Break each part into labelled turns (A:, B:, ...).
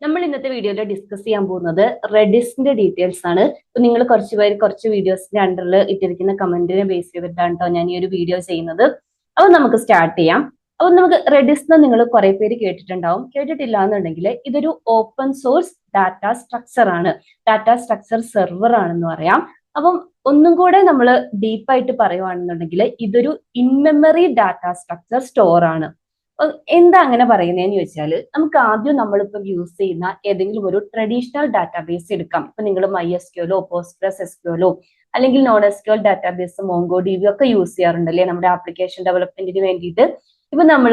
A: നമ്മൾ ഇന്നത്തെ വീഡിയോയിൽ ഡിസ്കസ് ചെയ്യാൻ പോകുന്നത് റെഡിസിന്റെ ഡീറ്റെയിൽസ് ആണ്. ഇപ്പൊ നിങ്ങൾ കുറച്ച് പേര് കുറച്ച് വീഡിയോസിന്റെ അണ്ടറിൽ ഇട്ടിരിക്കുന്ന കമന്റിനെ ബേസ് ചെയ്തിട്ടാണ് കേട്ടോ ഞാൻ ഈ ഒരു വീഡിയോ ചെയ്യുന്നത്. അപ്പൊ നമുക്ക് സ്റ്റാർട്ട് ചെയ്യാം. അപ്പൊ നമുക്ക് റെഡിസ് നിങ്ങൾ കുറെ പേര് കേട്ടിട്ടുണ്ടാവും. കേട്ടിട്ടില്ല എന്നുണ്ടെങ്കിൽ ഇതൊരു ഓപ്പൺ സോഴ്സ് ഡാറ്റ സ്ട്രക്ചർ ആണ്. ഡാറ്റ സ്ട്രക്ചർ സെർവർ ആണെന്ന് പറയാം. അപ്പം ഒന്നും കൂടെ നമ്മൾ ഡീപ്പായിട്ട് പറയുവാണെന്നുണ്ടെങ്കിൽ ഇതൊരു in memory data structure store ആണ്. എന്താ അങ്ങനെ പറയുന്നതെന്ന് ചോദിച്ചാൽ നമുക്ക് ആദ്യം നമ്മളിപ്പം യൂസ് ചെയ്യുന്ന ഏതെങ്കിലും ഒരു ട്രഡീഷണൽ ഡാറ്റാബേസ് എടുക്കാം. ഇപ്പൊ നിങ്ങൾ MySQL പോസ്റ്റ്ഗ്രസ് SQL അല്ലെങ്കിൽ നോൺ SQL ഡാറ്റാബേസ് MongoDB ഒക്കെ യൂസ് ചെയ്യാറുണ്ടല്ലേ നമ്മുടെ ആപ്ലിക്കേഷൻ ഡെവലപ്മെന്റിന് വേണ്ടിയിട്ട്. ഇപ്പൊ നമ്മൾ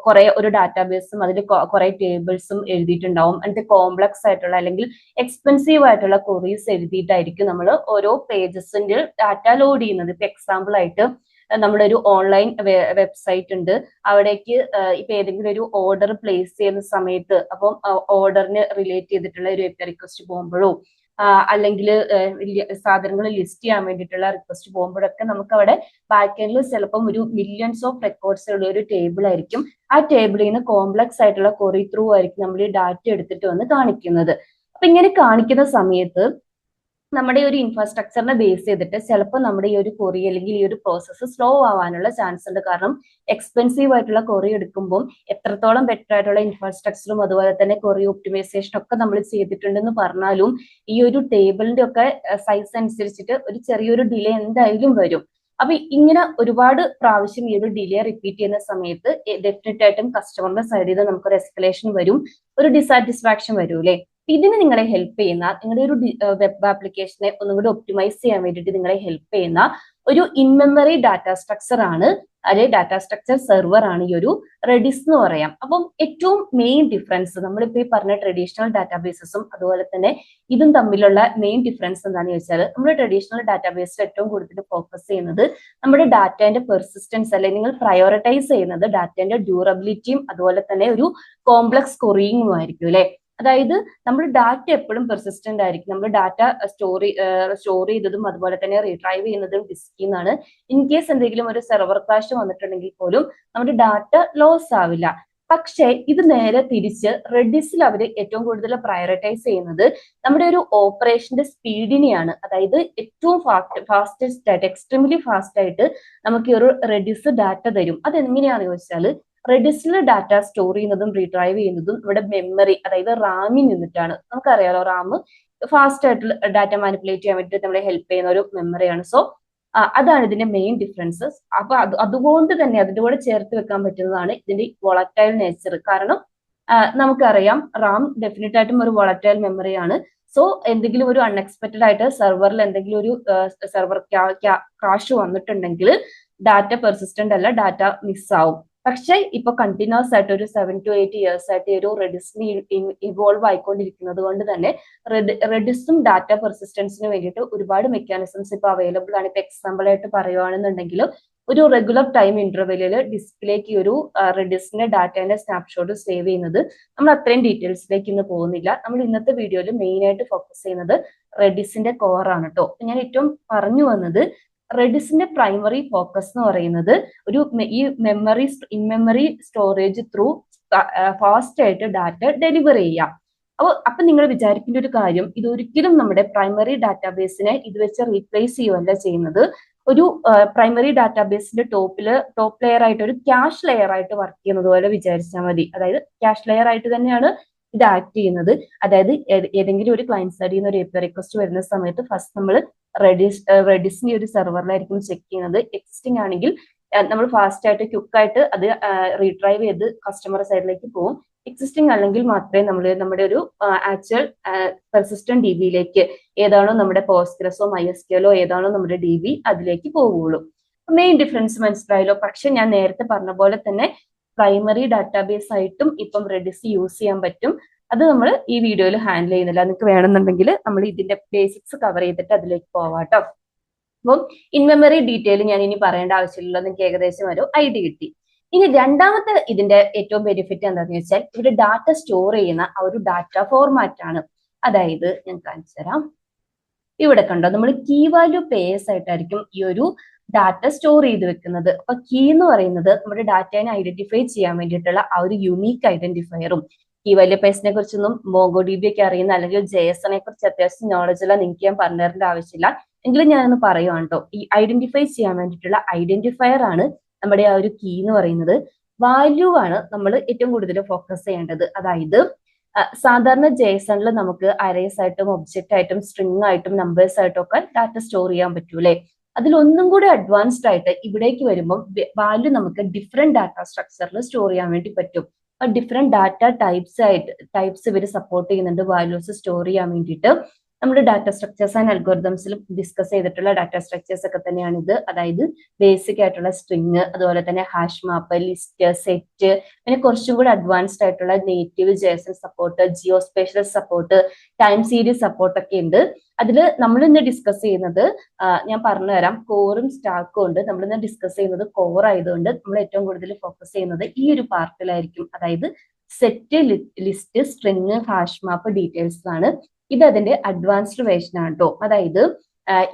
A: കുറെ ഒരു ഡാറ്റാബേസും അതിൽ കുറെ ടേബിൾസും എഴുതിയിട്ടുണ്ടാവും. എന്നിട്ട് കോംപ്ലക്സ് ആയിട്ടുള്ള അല്ലെങ്കിൽ എക്സ്പെൻസീവ് ആയിട്ടുള്ള ക്വറീസ് എഴുതിയിട്ടായിരിക്കും നമ്മൾ ഓരോ പേജസിന്റെ ഡാറ്റ ലോഡ് ചെയ്യുന്നത്. ഇപ്പൊ എക്സാമ്പിൾ ആയിട്ട് നമ്മുടെ ഒരു ഓൺലൈൻ വെബ്സൈറ്റ് ഉണ്ട്. അവിടേക്ക് ഇപ്പൊ ഏതെങ്കിലും ഒരു ഓർഡർ പ്ലേസ് ചെയ്യുന്ന സമയത്ത് അപ്പം ഓർഡറിന് റിലേറ്റ് ചെയ്തിട്ടുള്ള ഒരു API റിക്വസ്റ്റ് പോകുമ്പോഴോ അല്ലെങ്കിൽ സാധനങ്ങൾ ലിസ്റ്റ് ചെയ്യാൻ വേണ്ടിയിട്ടുള്ള റിക്വസ്റ്റ് പോകുമ്പോഴൊക്കെ നമുക്ക് അവിടെ ബാക്ക് എൻഡിൽ ചിലപ്പം ഒരു മില്യൺസ് ഓഫ് റെക്കോർഡ്സ് ഉള്ള ഒരു ടേബിൾ ആയിരിക്കും. ആ ടേബിളിൽ നിന്ന് കോംപ്ലക്സ് ആയിട്ടുള്ള ക്വറി ത്രൂ ആയിരിക്കും നമ്മൾ ഈ ഡാറ്റ എടുത്തിട്ട് വന്ന് കാണിക്കുന്നത്. അപ്പൊ ഇങ്ങനെ കാണിക്കുന്ന സമയത്ത് നമ്മുടെ ഒരു ഇൻഫ്രാസ്ട്രക്ചറിനെ ബേസ് ചെയ്തിട്ട് ചിലപ്പോൾ നമ്മുടെ ഈ ഒരു കൊറി അല്ലെങ്കിൽ ഈ ഒരു പ്രോസസ്സ് സ്ലോ ആവാനുള്ള ചാൻസ് ഉണ്ട്. കാരണം എക്സ്പെൻസീവ് ആയിട്ടുള്ള കൊറി എടുക്കുമ്പോൾ എത്രത്തോളം ബെറ്റർ ആയിട്ടുള്ള ഇൻഫ്രാസ്ട്രക്ചറും അതുപോലെ തന്നെ കൊറി ഒപ്റ്റിമൈസേഷൻ ഒക്കെ നമ്മൾ ചെയ്തിട്ടുണ്ടെന്ന് പറഞ്ഞാലും ഈ ഒരു ടേബിളിന്റെ ഒക്കെ സൈസ് അനുസരിച്ചിട്ട് ഒരു ചെറിയൊരു ഡിലേ എന്തായാലും വരും. അപ്പൊ ഇങ്ങനെ ഒരുപാട് പ്രാവശ്യം ഈ ഒരു ഡിലേ റിപ്പീറ്റ് ചെയ്യുന്ന സമയത്ത് ഡെഫിനറ്റ് ആയിട്ടും കസ്റ്റമറിന്റെ സൈഡിൽ നിന്ന് നമുക്കൊരു എസ്കലേഷൻ വരും, ഒരു ഡിസാറ്റിസ്ഫാക്ഷൻ വരും അല്ലെ. ഇതിന് നിങ്ങളെ ഹെൽപ്പ് ചെയ്യുന്ന നിങ്ങളുടെ ഒരു വെബ് ആപ്ലിക്കേഷനെ ഒന്നും കൂടി ഒപ്റ്റിമൈസ് ചെയ്യാൻ വേണ്ടിയിട്ട് നിങ്ങളെ ഹെൽപ്പ് ചെയ്യുന്ന ഒരു ഇൻ മെമ്മറി ഡാറ്റ സ്ട്രക്ചർ ആണ്, അല്ലെ ഡാറ്റ സ്ട്രക്ചർ സെർവർ ആണ് ഈ ഒരു റെഡിസ് എന്ന് പറയാം. അപ്പം ഏറ്റവും മെയിൻ ഡിഫറൻസ് നമ്മളിപ്പോ ഈ പറഞ്ഞ ട്രഡീഷണൽ ഡാറ്റാബേസസും അതുപോലെ തന്നെ ഇതും തമ്മിലുള്ള മെയിൻ ഡിഫറൻസ് എന്താണെന്ന് ചോദിച്ചാൽ നമ്മുടെ ട്രഡീഷണൽ ഡാറ്റാബേസിൽ ഏറ്റവും കൂടുതൽ ഫോക്കസ് ചെയ്യുന്നത് നമ്മുടെ ഡാറ്റേന്റെ പെർസിസ്റ്റൻസ്, അല്ലെങ്കിൽ നിങ്ങൾ പ്രയോറിറ്റൈസ് ചെയ്യുന്നത് ഡാറ്റേന്റെ ഡ്യൂറബിലിറ്റിയും അതുപോലെ തന്നെ ഒരു കോംപ്ലക്സ് കൊറിയിങ്ങും ആയിരിക്കും അല്ലെ. അതായത് നമ്മൾ ഡാറ്റ എപ്പോഴും പെർസിസ്റ്റന്റ് ആയിരിക്കും. നമ്മൾ ഡാറ്റ സ്റ്റോർ ചെയ്തതും അതുപോലെ തന്നെ റീട്രൈവ് ചെയ്യുന്നതും ഡിസ്കിൽ നിന്നാണ്. ഇൻ കേസ് എന്തെങ്കിലും ഒരു സെർവർ ക്രാഷ് വന്നിട്ടുണ്ടെങ്കിൽ പോലും നമ്മുടെ ഡാറ്റ ലോസ് ആവില്ല. പക്ഷേ ഇത് നേരെ തിരിച്ച് റെഡിസിൽ അവർ ഏറ്റവും കൂടുതൽ പ്രയോറിറ്റൈസ് ചെയ്യുന്നത് നമ്മുടെ ഒരു ഓപ്പറേഷന്റെ സ്പീഡിനെയാണ്. അതായത് ഏറ്റവും ഫാസ്റ്റസ്റ്റ് ആയിട്ട് എക്സ്ട്രീംലി ഫാസ്റ്റ് ആയിട്ട് നമുക്ക് ഈ ഒരു റെഡിസ് ഡാറ്റ തരും. അതെങ്ങനെയാണെന്ന് ചോദിച്ചാൽ റെഡിസിൽ ഡാറ്റ സ്റ്റോർ ചെയ്യുന്നതും റീട്രൈവ് ചെയ്യുന്നതും നമ്മുടെ മെമ്മറി അതായത് റാമിൽ നിന്നിട്ടാണ്. നമുക്കറിയാലോ റാം ഫാസ്റ്റ് ആയിട്ട് ഡാറ്റ മാനിപ്പുലേറ്റ് ചെയ്യാൻ വേണ്ടിയിട്ട് നമ്മളെ ഹെൽപ്പ് ചെയ്യുന്ന ഒരു മെമ്മറിയാണ്. സോ അതാണ് ഇതിന്റെ മെയിൻ ഡിഫറൻസസ്. അപ്പൊ അതുകൊണ്ട് തന്നെ അതിന്റെ കൂടെ ചേർത്ത് വെക്കാൻ പറ്റുന്നതാണ് ഇതിന്റെ വോളറ്റൈൽ നേച്ചർ. കാരണം നമുക്കറിയാം റാം ഡെഫിനറ്റ് ആയിട്ടും ഒരു വോളറ്റൈൽ മെമ്മറിയാണ്. സോ എന്തെങ്കിലും ഒരു അൺഎക്സ്പെക്ടഡ് ആയിട്ട് സെർവറിൽ എന്തെങ്കിലും ഒരു സെർവർ ക്രാഷ് വന്നിട്ടുണ്ടെങ്കിൽ ഡാറ്റ പെർസിസ്റ്റന്റ് അല്ല, ഡാറ്റ മിസ് ആവും. പക്ഷെ ഇപ്പൊ കണ്ടിന്യൂസ് ആയിട്ട് ഒരു 7 to 8 years ആയിട്ട് ഈ ഒരു റെഡിസിന് ഇവോൾവ് ആയിക്കൊണ്ടിരിക്കുന്നത് കൊണ്ട് തന്നെ റെഡിസും ഡാറ്റ പെർസിസ്റ്റൻസിന് വേണ്ടിയിട്ട് ഒരുപാട് മെക്കാനിസംസ് ഇപ്പൊ അവൈലബിൾ ആണ്. ഇപ്പൊ എക്സാമ്പിൾ ആയിട്ട് പറയുവാണെന്നുണ്ടെങ്കിൽ ഒരു റെഗുലർ ടൈം ഇന്റർവെല്ലിൽ ഡിസ്പ്ലേക്ക് ഒരു റെഡിസിന്റെ ഡാറ്റേന്റെ സ്നാപ്ഷോട്ട് സേവ് ചെയ്യുന്നത്. നമ്മൾ അത്രയും ഡീറ്റെയിൽസിലേക്ക് ഇന്ന് പോകുന്നില്ല. നമ്മൾ ഇന്നത്തെ വീഡിയോയിൽ മെയിൻ ആയിട്ട് ഫോക്കസ് ചെയ്യുന്നത് റെഡിസിന്റെ കോർ ആണ് കേട്ടോ. ഞാൻ ഏറ്റവും പറഞ്ഞു വന്നത് റെഡിസിന്റെ പ്രൈമറി ഫോക്കസ് എന്ന് പറയുന്നത് ഒരു ഈ in memory storage through fast ആയിട്ട് ഡാറ്റ ഡെലിവർ ചെയ്യാം. അപ്പൊ നിങ്ങൾ വിചാരിക്കേണ്ട ഒരു കാര്യം, ഇത് ഒരിക്കലും നമ്മുടെ പ്രൈമറി ഡാറ്റാബേസിനെ ഇത് വെച്ച് റീപ്ലേസ് ചെയ്യുകയല്ല ചെയ്യുന്നത്. ഒരു പ്രൈമറി ഡാറ്റാബേസിന്റെ ടോപ്പ് ലെയർ ആയിട്ട് ഒരു ക്യാഷ് ലെയർ ആയിട്ട് വർക്ക് ചെയ്യുന്നത് പോലെ വിചാരിച്ചാൽ മതി. അതായത് ക്യാഷ് ലെയർ ആയിട്ട് തന്നെയാണ് ഇത് ആക്ട് ചെയ്യുന്നത്. അതായത് ഏതെങ്കിലും ഒരു ക്ലയന്റ് സൈഡിൽ നിന്ന് ഒരു API റിക്വസ്റ്റ് വരുന്ന സമയത്ത് ഫസ്റ്റ് നമ്മൾ റെഡിസിന്റെ ഒരു സെർവറിലായിരിക്കും ചെക്ക് ചെയ്യുന്നത്. എക്സിസ്റ്റിംഗ് ആണെങ്കിൽ നമ്മൾ ഫാസ്റ്റ് ആയിട്ട് ക്വിക്കായിട്ട് അത് റീട്രൈവ് ചെയ്ത് കസ്റ്റമർ സൈഡിലേക്ക് പോകും. എക്സിസ്റ്റിംഗ് അല്ലെങ്കിൽ മാത്രമേ നമ്മൾ നമ്മുടെ ഒരു ആക്ച്വൽ പെർസിസ്റ്റന്റ് DBയിലേക്ക് ഏതാണോ നമ്മുടെ പോസ്റ്റ്ഗ്രസോ MySQL ഏതാണോ നമ്മുടെ DB അതിലേക്ക് പോവുകയുള്ളൂ. മെയിൻ ഡിഫറൻസ് മനസ്സിലായല്ലോ. പക്ഷെ ഞാൻ നേരത്തെ പറഞ്ഞ പോലെ തന്നെ പ്രൈമറി ഡാറ്റാബേസ് ആയിട്ടും ഇപ്പം റെഡിസ് യൂസ് ചെയ്യാൻ പറ്റും. അത് നമ്മൾ ഈ വീഡിയോയിൽ ഹാൻഡിൽ ചെയ്യുന്നില്ല. നിങ്ങൾക്ക് വേണമെന്നുണ്ടെങ്കിൽ നമ്മൾ ഇതിന്റെ ബേസിക്സ് കവർ ചെയ്തിട്ട് അതിലേക്ക് പോവാട്ടോ. അപ്പം ഇൻ മെമ്മറി ഡീറ്റെയിൽ ഞാൻ ഇനി പറയേണ്ട ആവശ്യമില്ല, നിങ്ങൾക്ക് ഏകദേശം ഒരു ഐഡിയ കിട്ടി. ഇനി രണ്ടാമത്തെ ഇതിന്റെ ഏറ്റവും ബെനിഫിറ്റ് എന്താണെന്ന് വെച്ചാൽ ഇവിടെ ഡാറ്റ സ്റ്റോർ ചെയ്യുന്ന ആ ഒരു ഡാറ്റ ഫോർമാറ്റ് ആണ്. അതായത് ഞാൻ കാണിച്ചു തരാം. ഇവിടെ കണ്ടോ, നമ്മൾ കീ വാല്യൂ പേയേഴ്സ് ആയിട്ടായിരിക്കും ഈ ഒരു ഡാറ്റ സ്റ്റോർ ചെയ്ത് വെക്കുന്നത്. അപ്പൊ കീ എന്ന് പറയുന്നത് നമ്മുടെ ഡാറ്റയെ ഐഡന്റിഫൈ ചെയ്യാൻ വേണ്ടിയിട്ടുള്ള ആ ഒരു യുണീക്ക് ഐഡന്റിഫയറും കീ വാല്യൂ പേഴ്സിനെ കുറിച്ചൊന്നും MongoDB ഒക്കെ അറിയുന്ന അല്ലെങ്കിൽ JSON നെ കുറിച്ച് അത്യാവശ്യം നോളജ് ഉള്ള നിങ്ങൾക്ക് ഞാൻ പറഞ്ഞു തരേണ്ട ആവശ്യമില്ല. എങ്കിലും ഞാനൊന്ന് പറയുവാണ് കേട്ടോ. ഈ ഐഡന്റിഫൈ ചെയ്യാൻ വേണ്ടിയിട്ടുള്ള ഐഡന്റിഫയർ ആണ് നമ്മുടെ ആ ഒരു കീ എന്ന് പറയുന്നത്. വാല്യൂ ആണ് നമ്മൾ ഏറ്റവും കൂടുതൽ ഫോക്കസ് ചെയ്യേണ്ടത്. അതായത് സാധാരണ JSON-ൽ നമുക്ക് അറേസ് ആയിട്ടും ഒബ്ജക്റ്റ് ആയിട്ടും സ്ട്രിംഗ് ആയിട്ടും നമ്പേഴ്സ് ആയിട്ടും ഒക്കെ ഡാറ്റ സ്റ്റോർ ചെയ്യാൻ പറ്റൂലേ. അതിലൊന്നും കൂടി അഡ്വാൻസ്ഡ് ആയിട്ട് ഇവിടേക്ക് വരുമ്പോൾ വാല്യൂ നമുക്ക് ഡിഫറെന്റ് ഡാറ്റ സ്ട്രക്ചറിൽ സ്റ്റോർ ചെയ്യാൻ വേണ്ടി പറ്റും. ഡിഫറെന്റ് ഡാറ്റ ടൈപ്സ് ഇവർ സപ്പോർട്ട് ചെയ്യുന്നുണ്ട് വാല്യൂസ് സ്റ്റോർ ചെയ്യാൻ വേണ്ടിയിട്ട്. നമ്മൾ ഡാറ്റ സ്ട്രക്ചേഴ്സ് ആൻഡ് അൽഗോരിതംസിൽ ഡിസ്കസ് ചെയ്തിട്ടുള്ള ഡാറ്റ സ്ട്രക്ചേഴ്സ് ഒക്കെ തന്നെയാണ് ഇത്. അതായത് ബേസിക് ആയിട്ടുള്ള സ്ട്രിങ്, അതുപോലെ തന്നെ ഹാഷ് മാപ്പ്, ലിസ്റ്റ്, സെറ്റ്, പിന്നെ കുറച്ചും കൂടി അഡ്വാൻസ്ഡ് ആയിട്ടുള്ള native JSON support, geospatial support, time series support ഒക്കെ ഉണ്ട്. അതിൽ നമ്മൾ ഇന്ന് ഡിസ്കസ് ചെയ്യുന്നത് ഞാൻ പറഞ്ഞുതരാം, കോറും സ്റ്റാക്കും ഉണ്ട്. നമ്മൾ ഇന്ന് ഡിസ്കസ് ചെയ്യുന്നത് കോർ ആയതുകൊണ്ട് നമ്മൾ ഏറ്റവും കൂടുതൽ ഫോക്കസ് ചെയ്യുന്നത് ഈ ഒരു പാർട്ടിലായിരിക്കും. അതായത് സെറ്റ്, ലിസ്റ്റ്, സ്ട്രിങ്, ഹാഷ് മാപ്പ്, ഡീറ്റെയിൽസ് ആണ്. ഇത് അതിന്റെ അഡ്വാൻസ്ഡ് വേർഷൻ ആണ് കേട്ടോ. അതായത്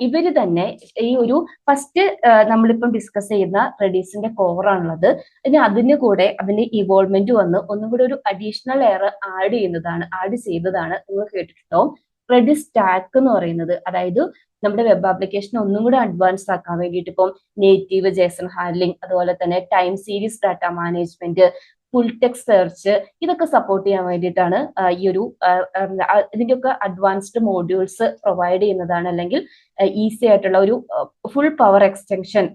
A: ഇവര് തന്നെ ഈ ഒരു ഫസ്റ്റ് നമ്മളിപ്പം ഡിസ്കസ് ചെയ്യുന്ന റെഡീസിന്റെ കോർ ആണുള്ളത്. ഇനി അതിന്റെ കൂടെ അതിന്റെ ഇവോൾവ്മെന്റ് വന്ന് ഒന്നും കൂടി ഒരു അഡീഷണൽ ലെയർ ആഡ് ചെയ്തതാണ് നിങ്ങൾ കേട്ടിട്ടുണ്ടോ റെഡിസ് സ്റ്റാക്ക് എന്ന് പറയുന്നത്. അതായത് നമ്മുടെ വെബ് ആപ്ലിക്കേഷൻ ഒന്നും കൂടി അഡ്വാൻസ് ആക്കാൻ വേണ്ടിയിട്ട് ഇപ്പം നേറ്റീവ് JSON ഹാൻഡ്ലിംഗ്, അതുപോലെ തന്നെ time series data management, full text search, ഇതൊക്കെ സപ്പോർട്ട് ചെയ്യാൻ വേണ്ടിയിട്ടാണ് ഈ ഒരു ഇതിന്റെയൊക്കെ അഡ്വാൻസ്ഡ് മോഡ്യൂൾസ് പ്രൊവൈഡ് ചെയ്യുന്നതാണ്, അല്ലെങ്കിൽ ഈസി ആയിട്ടുള്ള ഒരു ഫുൾ പവർ എക്സ്റ്റൻഷൻ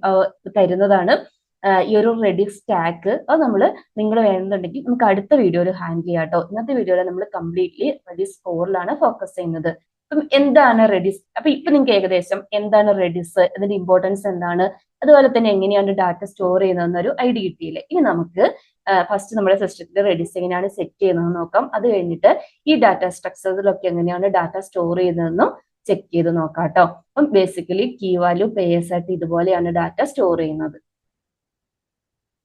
A: തരുന്നതാണ് ഈ ഒരു റെഡിസ് സ്റ്റാക്ക്. അത് നിങ്ങൾ വേണമെന്നുണ്ടെങ്കിൽ നമുക്ക് അടുത്ത വീഡിയോയിൽ ഹാൻഡിൽ ചെയ്യാം കേട്ടോ. ഇന്നത്തെ വീഡിയോയിൽ നമ്മൾ കംപ്ലീറ്റ്ലി റെഡിസ് കോറിലാണ് ഫോക്കസ് ചെയ്യുന്നത്. അപ്പം എന്താണ് റെഡിസ്? അപ്പൊ ഇപ്പൊ നിങ്ങൾക്ക് ഏകദേശം എന്താണ് റെഡിസ്, അതിന്റെ ഇമ്പോർട്ടൻസ് എന്താണ്, അതുപോലെ തന്നെ എങ്ങനെയാണ് ഡാറ്റ സ്റ്റോർ ചെയ്യുന്നതെന്നൊരു ഐഡിയ കിട്ടിയില്ലേ. ഇനി നമുക്ക് ഫസ്റ്റ് നമ്മുടെ സിസ്റ്റത്തിൽ റെഡിസ് എങ്ങനെയാണ് സെറ്റ് ചെയ്യുന്നതെന്ന് നോക്കാം. അത് കഴിഞ്ഞിട്ട് ഈ ഡാറ്റ സ്ട്രക്ചറിലൊക്കെ എങ്ങനെയാണ് ഡാറ്റ സ്റ്റോർ ചെയ്യുന്നതെന്നും ചെക്ക് ചെയ്ത് നോക്കാം കേട്ടോ. അപ്പം ബേസിക്കലി കീ വാല്യൂ പേയേഴ്സ് ആയിട്ട് ഇതുപോലെയാണ് ഡാറ്റ സ്റ്റോർ ചെയ്യുന്നത്.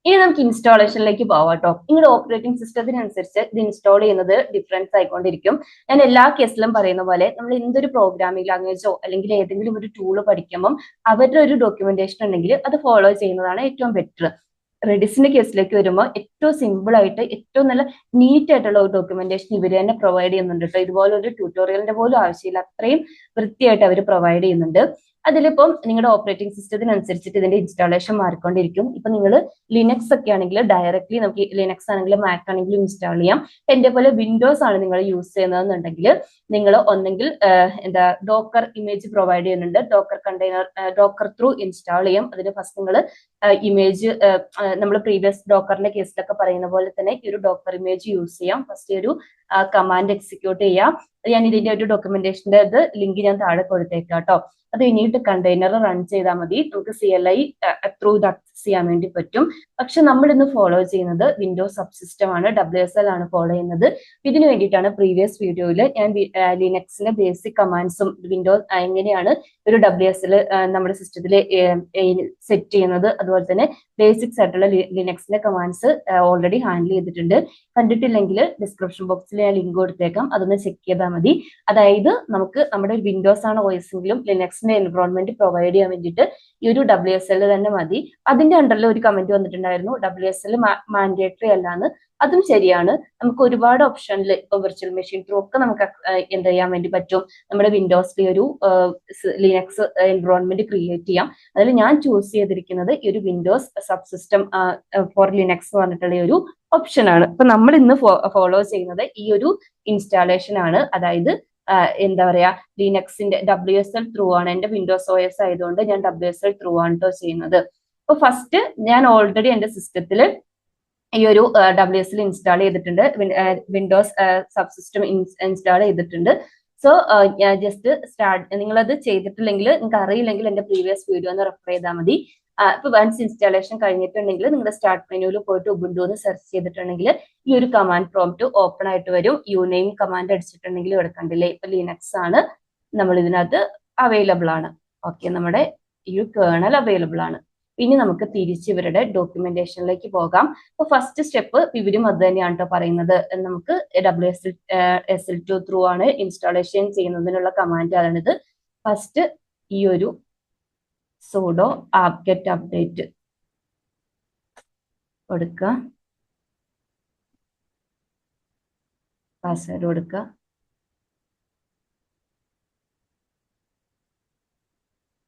A: ഇനി നമുക്ക് ഇൻസ്റ്റാളേഷനിലേക്ക് പോവാം കേട്ടോ. നിങ്ങളുടെ ഓപ്പറേറ്റിംഗ് സിസ്റ്റത്തിനനുസരിച്ച് ഇത് ഇൻസ്റ്റാൾ ചെയ്യുന്നത് ഡിഫറൻസ് ആയിക്കൊണ്ടിരിക്കും. ഞാൻ എല്ലാ കേസിലും പറയുന്ന പോലെ നമ്മൾ എന്തൊരു പ്രോഗ്രാമിംഗ് ലാംഗ്വേജോ അല്ലെങ്കിൽ ഏതെങ്കിലും ഒരു ടൂള് പഠിക്കുമ്പം അവരുടെ ഒരു ഡോക്യുമെന്റേഷൻ ഉണ്ടെങ്കിൽ അത് ഫോളോ ചെയ്യുന്നതാണ് ഏറ്റവും ബെറ്റർ. റെഡിസിന്റെ കേസിലേക്ക് വരുമ്പോൾ ഏറ്റവും സിമ്പിൾ ആയിട്ട് ഏറ്റവും നല്ല നീറ്റ് ആയിട്ടുള്ള ഒരു ഡോക്യുമെന്റേഷൻ ഇവർ തന്നെ പ്രൊവൈഡ് ചെയ്യുന്നുണ്ട് കേട്ടോ. ഇതുപോലെ ഒരു ട്യൂട്ടോറിയലിന്റെ പോലും ആവശ്യമില്ല, അത്രയും വൃത്തിയായിട്ട് അവർ പ്രൊവൈഡ് ചെയ്യുന്നുണ്ട്. അതിലിപ്പം നിങ്ങളുടെ ഓപ്പറേറ്റിംഗ് സിസ്റ്റത്തിനനുസരിച്ചിട്ട് ഇതിന്റെ ഇൻസ്റ്റാളേഷൻ മാറിക്കൊണ്ടിരിക്കും. ഇപ്പൊ നിങ്ങൾ ലിനക്സ് ഒക്കെ ആണെങ്കിൽ ഡയറക്ട്ലി നമുക്ക് ലിനക്സ് ആണെങ്കിലും മാക് ആണെങ്കിലും ഇൻസ്റ്റാൾ ചെയ്യാം. എന്റെ പോലെ വിൻഡോസ് ആണ് നിങ്ങൾ യൂസ് ചെയ്യുന്നതെന്നുണ്ടെങ്കിൽ നിങ്ങൾ ഒന്നെങ്കിൽ ഡോക്കർ ഇമേജ് പ്രൊവൈഡ് ചെയ്യുന്നുണ്ട്, Docker container Docker through install ചെയ്യും. അതിന് ഫസ്റ്റ് നിങ്ങൾ ഇമേജ് നമ്മൾ പ്രീവിയസ് ഡോക്കറിന്റെ കേസിലൊക്കെ പറയുന്ന പോലെ തന്നെ ഈ ഒരു ഡോക്കർ ഇമേജ് യൂസ് ചെയ്യാം. ഫസ്റ്റ് ഒരു കമാൻഡ് എക്സിക്യൂട്ട് ചെയ്യാം. ഞാൻ ഇതിന്റെ ഒരു ഡോക്യുമെന്റേഷന്റെ ലിങ്ക് ഞാൻ താഴെ കൊടുത്തേക്കാം കേട്ടോ. അത് കഴിഞ്ഞിട്ട് കണ്ടെയ്നർ റൺ ചെയ്താൽ മതി. നമുക്ക് CLI ത്രൂ ഇത് ആക്സസ് ചെയ്യാൻ വേണ്ടി പറ്റും. പക്ഷെ നമ്മൾ ഇന്ന് ഫോളോ ചെയ്യുന്നത് വിൻഡോസ് സബ്സിസ്റ്റം ആണ്, WSL ആണ് ഫോളോ ചെയ്യുന്നത്. ഇതിന് വേണ്ടിയിട്ടാണ് പ്രീവിയസ് വീഡിയോയിൽ ഞാൻ ലിനക്സിന്റെ ബേസിക് കമാൻഡ്സും വിൻഡോസ് എങ്ങനെയാണ് ഒരു WSL നമ്മുടെ സിസ്റ്റത്തിൽ സെറ്റ് ചെയ്യുന്നത്, അതുപോലെ തന്നെ ബേസിക്സ് ആയിട്ടുള്ള ലിനക്സിന്റെ കമാൻഡ്സ് ഓൾറെഡി ഹാൻഡിൽ ചെയ്തിട്ടുണ്ട്. കണ്ടിട്ടില്ലെങ്കിൽ ഡിസ്ക്രിപ്ഷൻ ബോക്സിൽ ഞാൻ ലിങ്ക് കൊടുത്തേക്കാം, അതൊന്ന് ചെക്ക് ചെയ്താൽ മതി. അതായത് നമുക്ക് നമ്മുടെ വിൻഡോസ് ആണ് OS എങ്കിലും ലിനക്സിന്റെ എൻവറോൺമെന്റ് പ്രൊവൈഡ് ചെയ്യാൻ വേണ്ടിയിട്ട് ഈ ഒരു WSL തന്നെ മതി. അതിന്റെ അണ്ടറിൽ ഒരു കമന്റ് വന്നിട്ടുണ്ടായിരുന്നു, WSL മാൻഡേറ്ററി അല്ലാന്ന്. അതും ശരിയാണ്. നമുക്ക് ഒരുപാട് ഓപ്ഷനിൽ ഇപ്പൊ വിർച്വൽ മെഷീൻ ത്രൂ ഒക്കെ നമുക്ക് എന്ത് ചെയ്യാൻ വേണ്ടി പറ്റും, നമ്മുടെ വിൻഡോസിൽ ഒരു ലിനക്സ് എൻവറോൺമെന്റ് ക്രിയേറ്റ് ചെയ്യാം. അതിൽ ഞാൻ ചൂസ് ചെയ്തിരിക്കുന്നത് ഈ ഒരു വിൻഡോസ് സബ്സിസ്റ്റം ഫോർ ലിനക്സ് എന്ന് പറഞ്ഞിട്ടുള്ള ഒരു ഓപ്ഷൻ ആണ്. അപ്പൊ നമ്മൾ ഇന്ന് ഫോളോ ചെയ്യുന്നത് ഈ ഒരു ഇൻസ്റ്റാളേഷൻ ആണ്. അതായത് എന്താ പറയാ, ലിനക്സിന്റെ WSL ത്രൂ ആണ്. എന്റെ വിൻഡോസ് OS ആയതുകൊണ്ട് ഞാൻ WSL ത്രൂ ആണ് കേട്ടോ ചെയ്യുന്നത്. അപ്പൊ ഫസ്റ്റ് ഞാൻ ഓൾറെഡി എന്റെ സിസ്റ്റത്തിൽ ഈ ഒരു WSL ഇൻസ്റ്റാൾ ചെയ്തിട്ടുണ്ട്, വിൻഡോസ് സബ്സിസ്റ്റം ഇൻസ്റ്റാൾ ചെയ്തിട്ടുണ്ട്. സോ ജസ്റ്റ് നിങ്ങളത് ചെയ്തിട്ടില്ലെങ്കിൽ, നിങ്ങൾക്ക് അറിയില്ലെങ്കിൽ എന്റെ പ്രീവിയസ് വീഡിയോ ഒന്ന് റെഫർ ചെയ്താൽ മതി. ഇപ്പൊ വൺസ് ഇൻസ്റ്റാളേഷൻ കഴിഞ്ഞിട്ടുണ്ടെങ്കിൽ നിങ്ങളുടെ സ്റ്റാർട്ട് മെനുവിൽ പോയിട്ട് ഉബുണ്ടു എന്ന് സെർച്ച് ചെയ്തിട്ടുണ്ടെങ്കിൽ ഈ ഒരു കമാൻഡ് പ്രോംപ്റ്റ് ഓപ്പൺ ആയിട്ട് വരും. യുനെയിം കമാൻഡ് അടിച്ചിട്ടുണ്ടെങ്കിൽ ഇവിടെ കണ്ടില്ലേ, ഇപ്പൊ ലിനക്സ് ആണ് നമ്മൾ ഇതിനകത്ത് അവൈലബിൾ ആണ്. ഓക്കെ, നമ്മുടെ ഈ ഒരു കേർണൽ അവൈലബിൾ ആണ്. ഇനി നമുക്ക് തിരിച്ച് ഇവരുടെ ഡോക്യുമെന്റേഷനിലേക്ക് പോകാം. അപ്പൊ ഫസ്റ്റ് സ്റ്റെപ്പ് ഇവരും അത് തന്നെയാണ് കേട്ടോ പറയുന്നത്. നമുക്ക് WSL2 ത്രൂ ആണ് ഇൻസ്റ്റാളേഷൻ ചെയ്യുന്നതിനുള്ള കമാൻഡ് ആണിത്. ഫസ്റ്റ് ഈ ഒരു sudo apt-get update കൊടുക്കുക. പാസ്വേഡ് കൊടുക്കുക.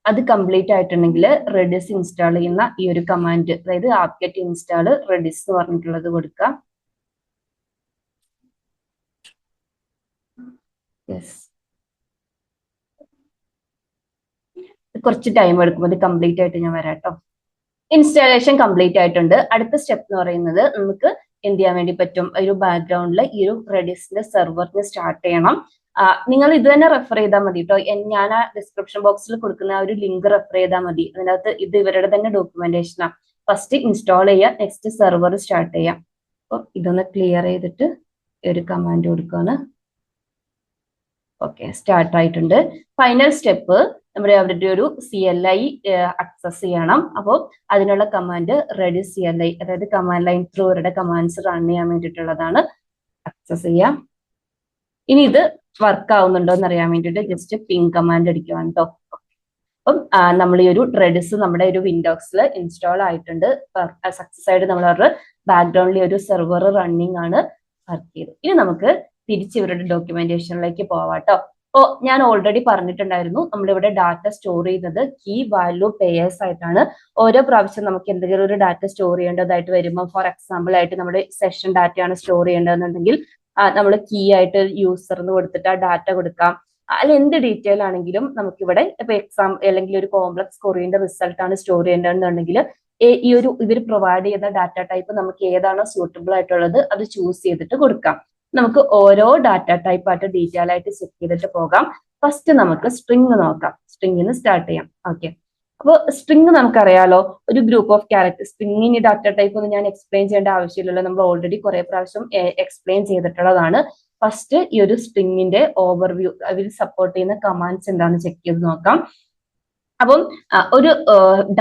A: അത് കംപ്ലീറ്റ് ആയിട്ടുണ്ടെങ്കിൽ റെഡിസ് ഇൻസ്റ്റാൾ ചെയ്യുന്ന ഈ ഒരു കമാൻഡ്, അതായത് apt-get install redis എന്ന് പറഞ്ഞിട്ടുള്ളത് കൊടുക്കുക. കുറച്ച് ടൈം എടുക്കും, അത് കംപ്ലീറ്റ് ആയിട്ട് ഞാൻ വരാം കേട്ടോ. ഇൻസ്റ്റാളേഷൻ കംപ്ലീറ്റ് ആയിട്ടുണ്ട്. അടുത്ത സ്റ്റെപ്പ് എന്ന് പറയുന്നത് നമുക്ക് എന്ത് ചെയ്യാൻ വേണ്ടി പറ്റും, ഒരു ബാക്ക്ഗ്രൗണ്ടിൽ ഈ ഒരു റെഡിസിന്റെ സെർവറിന് സ്റ്റാർട്ട് ചെയ്യണം. നിങ്ങൾ ഇത് തന്നെ റെഫർ ചെയ്താൽ മതി കേട്ടോ. ഞാൻ ആ ഡിസ്ക്രിപ്ഷൻ ബോക്സിൽ കൊടുക്കുന്ന ആ ഒരു ലിങ്ക് റെഫർ ചെയ്താൽ മതി. അതിനകത്ത് ഇത് ഇവരുടെ തന്നെ ഡോക്യുമെന്റേഷനാണ്. ഫസ്റ്റ് ഇൻസ്റ്റാൾ ചെയ്യുക, നെക്സ്റ്റ് സെർവർ സ്റ്റാർട്ട് ചെയ്യാം. അപ്പോൾ ഇതൊന്ന് ക്ലിയർ ചെയ്തിട്ട് ഒരു കമാൻഡ് കൊടുക്കുകയാണ്. ഓക്കെ, സ്റ്റാർട്ട് ആയിട്ടുണ്ട്. ഫൈനൽ സ്റ്റെപ്പ് നമ്മുടെ അവരുടെ ഒരു CLI ആക്സസ് ചെയ്യണം. അപ്പോൾ അതിനുള്ള കമാൻഡ് redis CLI, അതായത് കമാൻഡ് ലൈൻ ത്രൂ അവരുടെ കമാൻഡ്സ് റൺ ചെയ്യാൻ വേണ്ടിയിട്ടുള്ളതാണ്. ആക്സസ് ചെയ്യാം. ഇനി ഇത് വർക്ക് ആവുന്നുണ്ടോ എന്ന് അറിയാൻ വേണ്ടിയിട്ട് ജസ്റ്റ് പിങ് കമാൻഡ് അടിക്കുവാണ് കേട്ടോ. അപ്പം നമ്മൾ ഈ ഒരു redis നമ്മുടെ ഒരു വിൻഡോസിൽ ഇൻസ്റ്റാൾ ആയിട്ടുണ്ട്. സക്സസ് ആയിട്ട് നമ്മൾ അവരുടെ ബാക്ക്ഗ്രൗണ്ടിൽ ഒരു സെർവർ റണ്ണിങ് ആണ് വർക്ക് ചെയ്ത്. ഇനി നമുക്ക് തിരിച്ച് ഇവരുടെ ഡോക്യുമെന്റേഷനിലേക്ക് പോവാട്ടോ. അപ്പോൾ ഞാൻ ഓൾറെഡി പറഞ്ഞിട്ടുണ്ടായിരുന്നു, നമ്മളിവിടെ ഡാറ്റ സ്റ്റോർ ചെയ്യുന്നത് കീ വാല്യൂ പെയേഴ്സ് ആയിട്ടാണ്. ഓരോ പ്രാവശ്യം നമുക്ക് എന്തെങ്കിലും ഒരു ഡാറ്റ സ്റ്റോർ ചെയ്യേണ്ടതായിട്ട് വരുമ്പോൾ, ഫോർ എക്സാമ്പിൾ ആയിട്ട് നമ്മുടെ സെഷൻ ഡാറ്റയാണ് സ്റ്റോർ ചെയ്യേണ്ടതെന്നുണ്ടെങ്കിൽ നമ്മൾ കീ ആയിട്ട് യൂസർ എന്ന് കൊടുത്തിട്ട് ആ ഡാറ്റ കൊടുക്കാം. അല്ല എന്ത് ഡീറ്റെയിൽ ആണെങ്കിലും നമുക്കിവിടെ ഇപ്പൊ എക്സാം അല്ലെങ്കിൽ ഒരു കോംപ്ലക്സ് കൊറിയന്റെ റിസൾട്ട് ആണ് സ്റ്റോർ ചെയ്യേണ്ടതെന്നുണ്ടെങ്കിൽ ഈ ഒരു ഇവർ പ്രൊവൈഡ് ചെയ്യുന്ന ഡാറ്റ ടൈപ്പ് നമുക്ക് ഏതാണോ സ്യൂട്ടബിൾ ആയിട്ടുള്ളത് അത് ചൂസ് ചെയ്തിട്ട് കൊടുക്കാം. നമുക്ക് ഓരോ ഡാറ്റ ടൈപ്പ് ആയിട്ട് ഡീറ്റെയിൽ ആയിട്ട് ചെക്ക് ചെയ്തിട്ട് പോകാം. ഫസ്റ്റ് നമുക്ക് സ്ട്രിങ് നോക്കാം. സ്ട്രിങ്ങിന് സ്റ്റാർട്ട് ചെയ്യാം. ഓക്കെ, അപ്പോൾ സ്ട്രിങ് നമുക്കറിയാലോ, ഒരു ഗ്രൂപ്പ് ഓഫ് ക്യാരക്ടർ. സ്ട്രിങ്ങിന് ഡാറ്റ ടൈപ്പ് ഒന്നും ഞാൻ എക്സ്പ്ലെയിൻ ചെയ്യേണ്ട ആവശ്യമില്ലല്ലോ, നമ്മൾ ഓൾറെഡി കുറെ പ്രാവശ്യം എക്സ്പ്ലെയിൻ ചെയ്തിട്ടുള്ളതാണ്. ഫസ്റ്റ് ഈ ഒരു സ്ട്രിങ്ങിന്റെ ഓവർവ്യൂ, അവർ സപ്പോർട്ട് ചെയ്യുന്ന കമാൻഡ്സ് എന്താണെന്ന് ചെക്ക് ചെയ്ത് നോക്കാം. അപ്പം ഒരു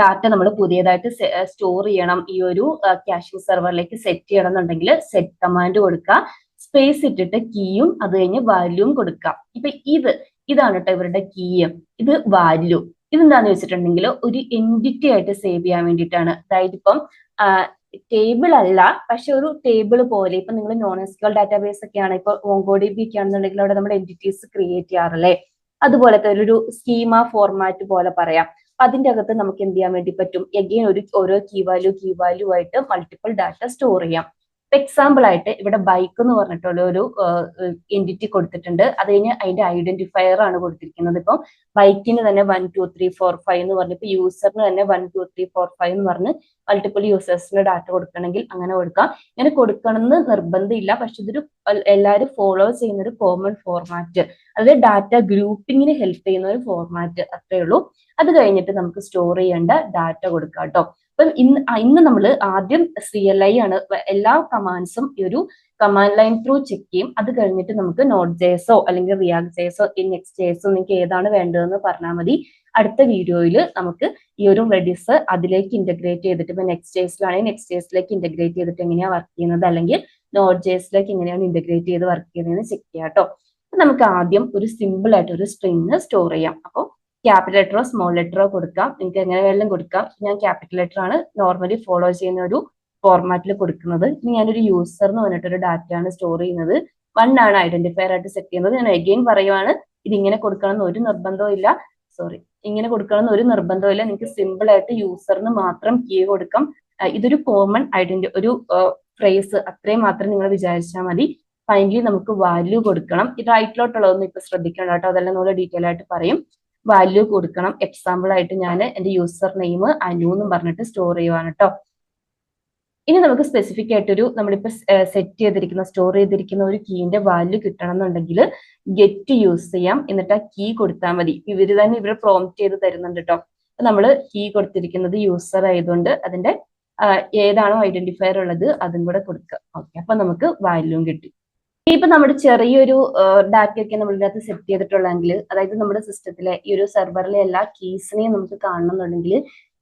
A: ഡാറ്റ നമ്മൾ പുതിയതായിട്ട് സ്റ്റോർ ചെയ്യണം, ഈ ഒരു ക്യാഷിംഗ് സെർവറിലേക്ക് സെറ്റ് ചെയ്യണം എന്നുണ്ടെങ്കിൽ സെറ്റ് കമാൻഡ് കൊടുക്കുക. സ്പേസ് ഇട്ടിട്ട് കീയും അത് കഴിഞ്ഞ് വാല്യൂവും കൊടുക്കാം. ഇപ്പൊ ഇതാണ് കേട്ടോ ഇവരുടെ കീയും, ഇത് വാല്യൂ. ഇതെന്താന്ന് വെച്ചിട്ടുണ്ടെങ്കിൽ ഒരു എൻറ്റിറ്റി ആയിട്ട് സേവ് ചെയ്യാൻ വേണ്ടിയിട്ടാണ്. അതായത് ഇപ്പം ടേബിൾ അല്ല, പക്ഷെ ഒരു ടേബിൾ പോലെ. ഇപ്പൊ നിങ്ങൾ NoSQL ഡാറ്റാബേസ് ഒക്കെയാണ്, ഇപ്പൊ MongoDB ഒക്കെ ആണെന്നുണ്ടെങ്കിൽ അവിടെ നമ്മുടെ എൻറ്റിറ്റീസ് ക്രിയേറ്റ് ചെയ്യാറില്ലേ, അതുപോലത്തെ ഒരു സ്കീമ ഫോർമാറ്റ് പോലെ പറയാം. അതിന്റെ അകത്ത് നമുക്ക് എന്ത് ചെയ്യാൻ വേണ്ടി പറ്റും, എഗെയിൻ ഓരോ കീ വാല്യൂ ആയിട്ട് മൾട്ടിപ്പിൾ ഡാറ്റ സ്റ്റോർ ചെയ്യാം. എക്സാമ്പിൾ ആയിട്ട് ഇവിടെ ബൈക്ക് എന്ന് പറഞ്ഞിട്ടുള്ള ഒരു എൻറ്റിറ്റി കൊടുത്തിട്ടുണ്ട്. അത് കഴിഞ്ഞ് അതിന്റെ ഐഡന്റിഫയർ ആണ് കൊടുത്തിരിക്കുന്നത്. ഇപ്പം ബൈക്കിന് തന്നെ 1 2 3 4 5 എന്ന് പറഞ്ഞ്, ഇപ്പൊ യൂസറിന് തന്നെ 1 2 3 4 5 എന്ന് പറഞ്ഞ് മൾട്ടിപ്പിൾ യൂസേഴ്സിന് ഡാറ്റ കൊടുക്കണമെങ്കിൽ അങ്ങനെ കൊടുക്കാം. ഇങ്ങനെ കൊടുക്കണം എന്ന് നിർബന്ധമില്ല, പക്ഷെ ഇതൊരു എല്ലാവരും ഫോളോ ചെയ്യുന്ന ഒരു കോമൺ ഫോർമാറ്റ്, അതായത് ഡാറ്റ ഗ്രൂപ്പിങ്ങിന് ഹെൽപ്പ് ചെയ്യുന്ന ഒരു ഫോർമാറ്റ്, അത്രേ ഉള്ളൂ. അത് കഴിഞ്ഞിട്ട് നമുക്ക് സ്റ്റോർ ചെയ്യേണ്ട ഡാറ്റ കൊടുക്കാം കേട്ടോ. അപ്പം ഇന്ന് നമ്മൾ ആദ്യം CLI ആണ്, എല്ലാ കമാൻഡ്സും ഈ ഒരു കമാൻഡ് ലൈൻ ത്രൂ ചെക്ക് ചെയ്യും. അത് കഴിഞ്ഞിട്ട് നമുക്ക് Node.js അല്ലെങ്കിൽ React.js Next.js നിങ്ങൾക്ക് ഏതാണ് വേണ്ടതെന്ന് പറഞ്ഞാൽ മതി. അടുത്ത വീഡിയോയിൽ നമുക്ക് ഈ ഒരു Redis അതിലേക്ക് ഇന്റഗ്രേറ്റ് ചെയ്തിട്ട്, ഇപ്പൊ Next.js-ലാണെങ്കിൽ Next.js-ലേക്ക് ഇന്റഗ്രേറ്റ് ചെയ്തിട്ട് എങ്ങനെയാണ് വർക്ക് ചെയ്യുന്നത്, അല്ലെങ്കിൽ Node.js-ലേക്ക് എങ്ങനെയാണ് ഇന്റഗ്രേറ്റ് ചെയ്ത് വർക്ക് ചെയ്യുന്നതെന്ന് ചെക്ക് ചെയ്യാം കേട്ടോ. നമുക്ക് ആദ്യം ഒരു സിമ്പിൾ ആയിട്ട് ഒരു സ്ട്രിങ് സ്റ്റോർ ചെയ്യാം. അപ്പോൾ ക്യാപിറ്റൽ ലെറ്ററോ സ്മോൾ ലെറ്ററോ കൊടുക്കാം, നിങ്ങൾക്ക് എങ്ങനെ വേണമെങ്കിലും കൊടുക്കാം. ഞാൻ ക്യാപിറ്റൽ ലെറ്റർ ആണ് നോർമലി ഫോളോ ചെയ്യുന്ന ഒരു ഫോർമാറ്റിൽ കൊടുക്കുന്നത്. ഇനി ഞാനൊരു യൂസർ എന്ന് പറഞ്ഞിട്ടൊരു ഡാറ്റയാണ് സ്റ്റോർ ചെയ്യുന്നത്. 1 ആണ് ഐഡന്റിഫയർ ആയിട്ട് സെറ്റ് ചെയ്യുന്നത്. ഞാൻ അഗെയിൻ പറയുവാണ്, ഇത് ഇങ്ങനെ കൊടുക്കണം എന്ന് ഒരു നിർബന്ധവും ഇല്ല. ഇങ്ങനെ കൊടുക്കണം എന്ന് ഒരു നിർബന്ധവും ഇല്ല. നിങ്ങൾക്ക് സിമ്പിൾ ആയിട്ട് യൂസറിന് മാത്രം കീ കൊടുക്കാം. ഇതൊരു കോമൺ ഒരു ഫ്രേസ്, അത്രയും മാത്രം നിങ്ങൾ വിചാരിച്ചാൽ മതി. ഫൈനലി നമുക്ക് വാല്യൂ കൊടുക്കണം. ഇത് റൈറ്റിലോട്ടുള്ളതൊന്നും ഇപ്പൊ ശ്രദ്ധിക്കണം കേട്ടോ, അതെല്ലാം നമ്മൾ ഡീറ്റെയിൽ ആയിട്ട് പറയും. വാല്യൂ കൊടുക്കണം. എക്സാമ്പിൾ ആയിട്ട് ഞാൻ എന്റെ യൂസർ നെയിം അനു എന്ന് പറഞ്ഞിട്ട് സ്റ്റോർ ചെയ്യുവാണ് കേട്ടോ. ഇനി നമുക്ക് സ്പെസിഫിക് ആയിട്ടൊരു നമ്മളിപ്പോ സെറ്റ് ചെയ്തിരിക്കുന്ന സ്റ്റോർ ചെയ്തിരിക്കുന്ന ഒരു കീന്റെ വാല്യൂ കിട്ടണം എന്നുണ്ടെങ്കിൽ ഗെറ്റ് യൂസ് ചെയ്യാം. എന്നിട്ട് ആ കീ കൊടുത്താൽ മതി. ഇവർ പ്രോംപ്റ്റ് ചെയ്ത് തരുന്നുണ്ട് കേട്ടോ. നമ്മൾ കീ കൊടുത്തിരിക്കുന്നത് യൂസർ ആയതുകൊണ്ട് അതിന്റെ ഏതാണോ ഐഡന്റിഫയർ ഉള്ളത് അതും കൂടെ കൊടുക്കുക. ഓക്കെ, അപ്പൊ നമുക്ക് വാല്യൂം കിട്ടി. ഇപ്പൊ നമ്മുടെ ചെറിയൊരു ഡാറ്റയൊക്കെ നമ്മൾ ഇതിനകത്ത് സെറ്റ് ചെയ്തിട്ടുള്ളതെങ്കിൽ, അതായത് നമ്മുടെ സിസ്റ്റത്തിലെ ഈ ഒരു സെർവറിലെ എല്ലാ കീസിനെയും നമുക്ക് കാണണമെന്നുണ്ടെങ്കിൽ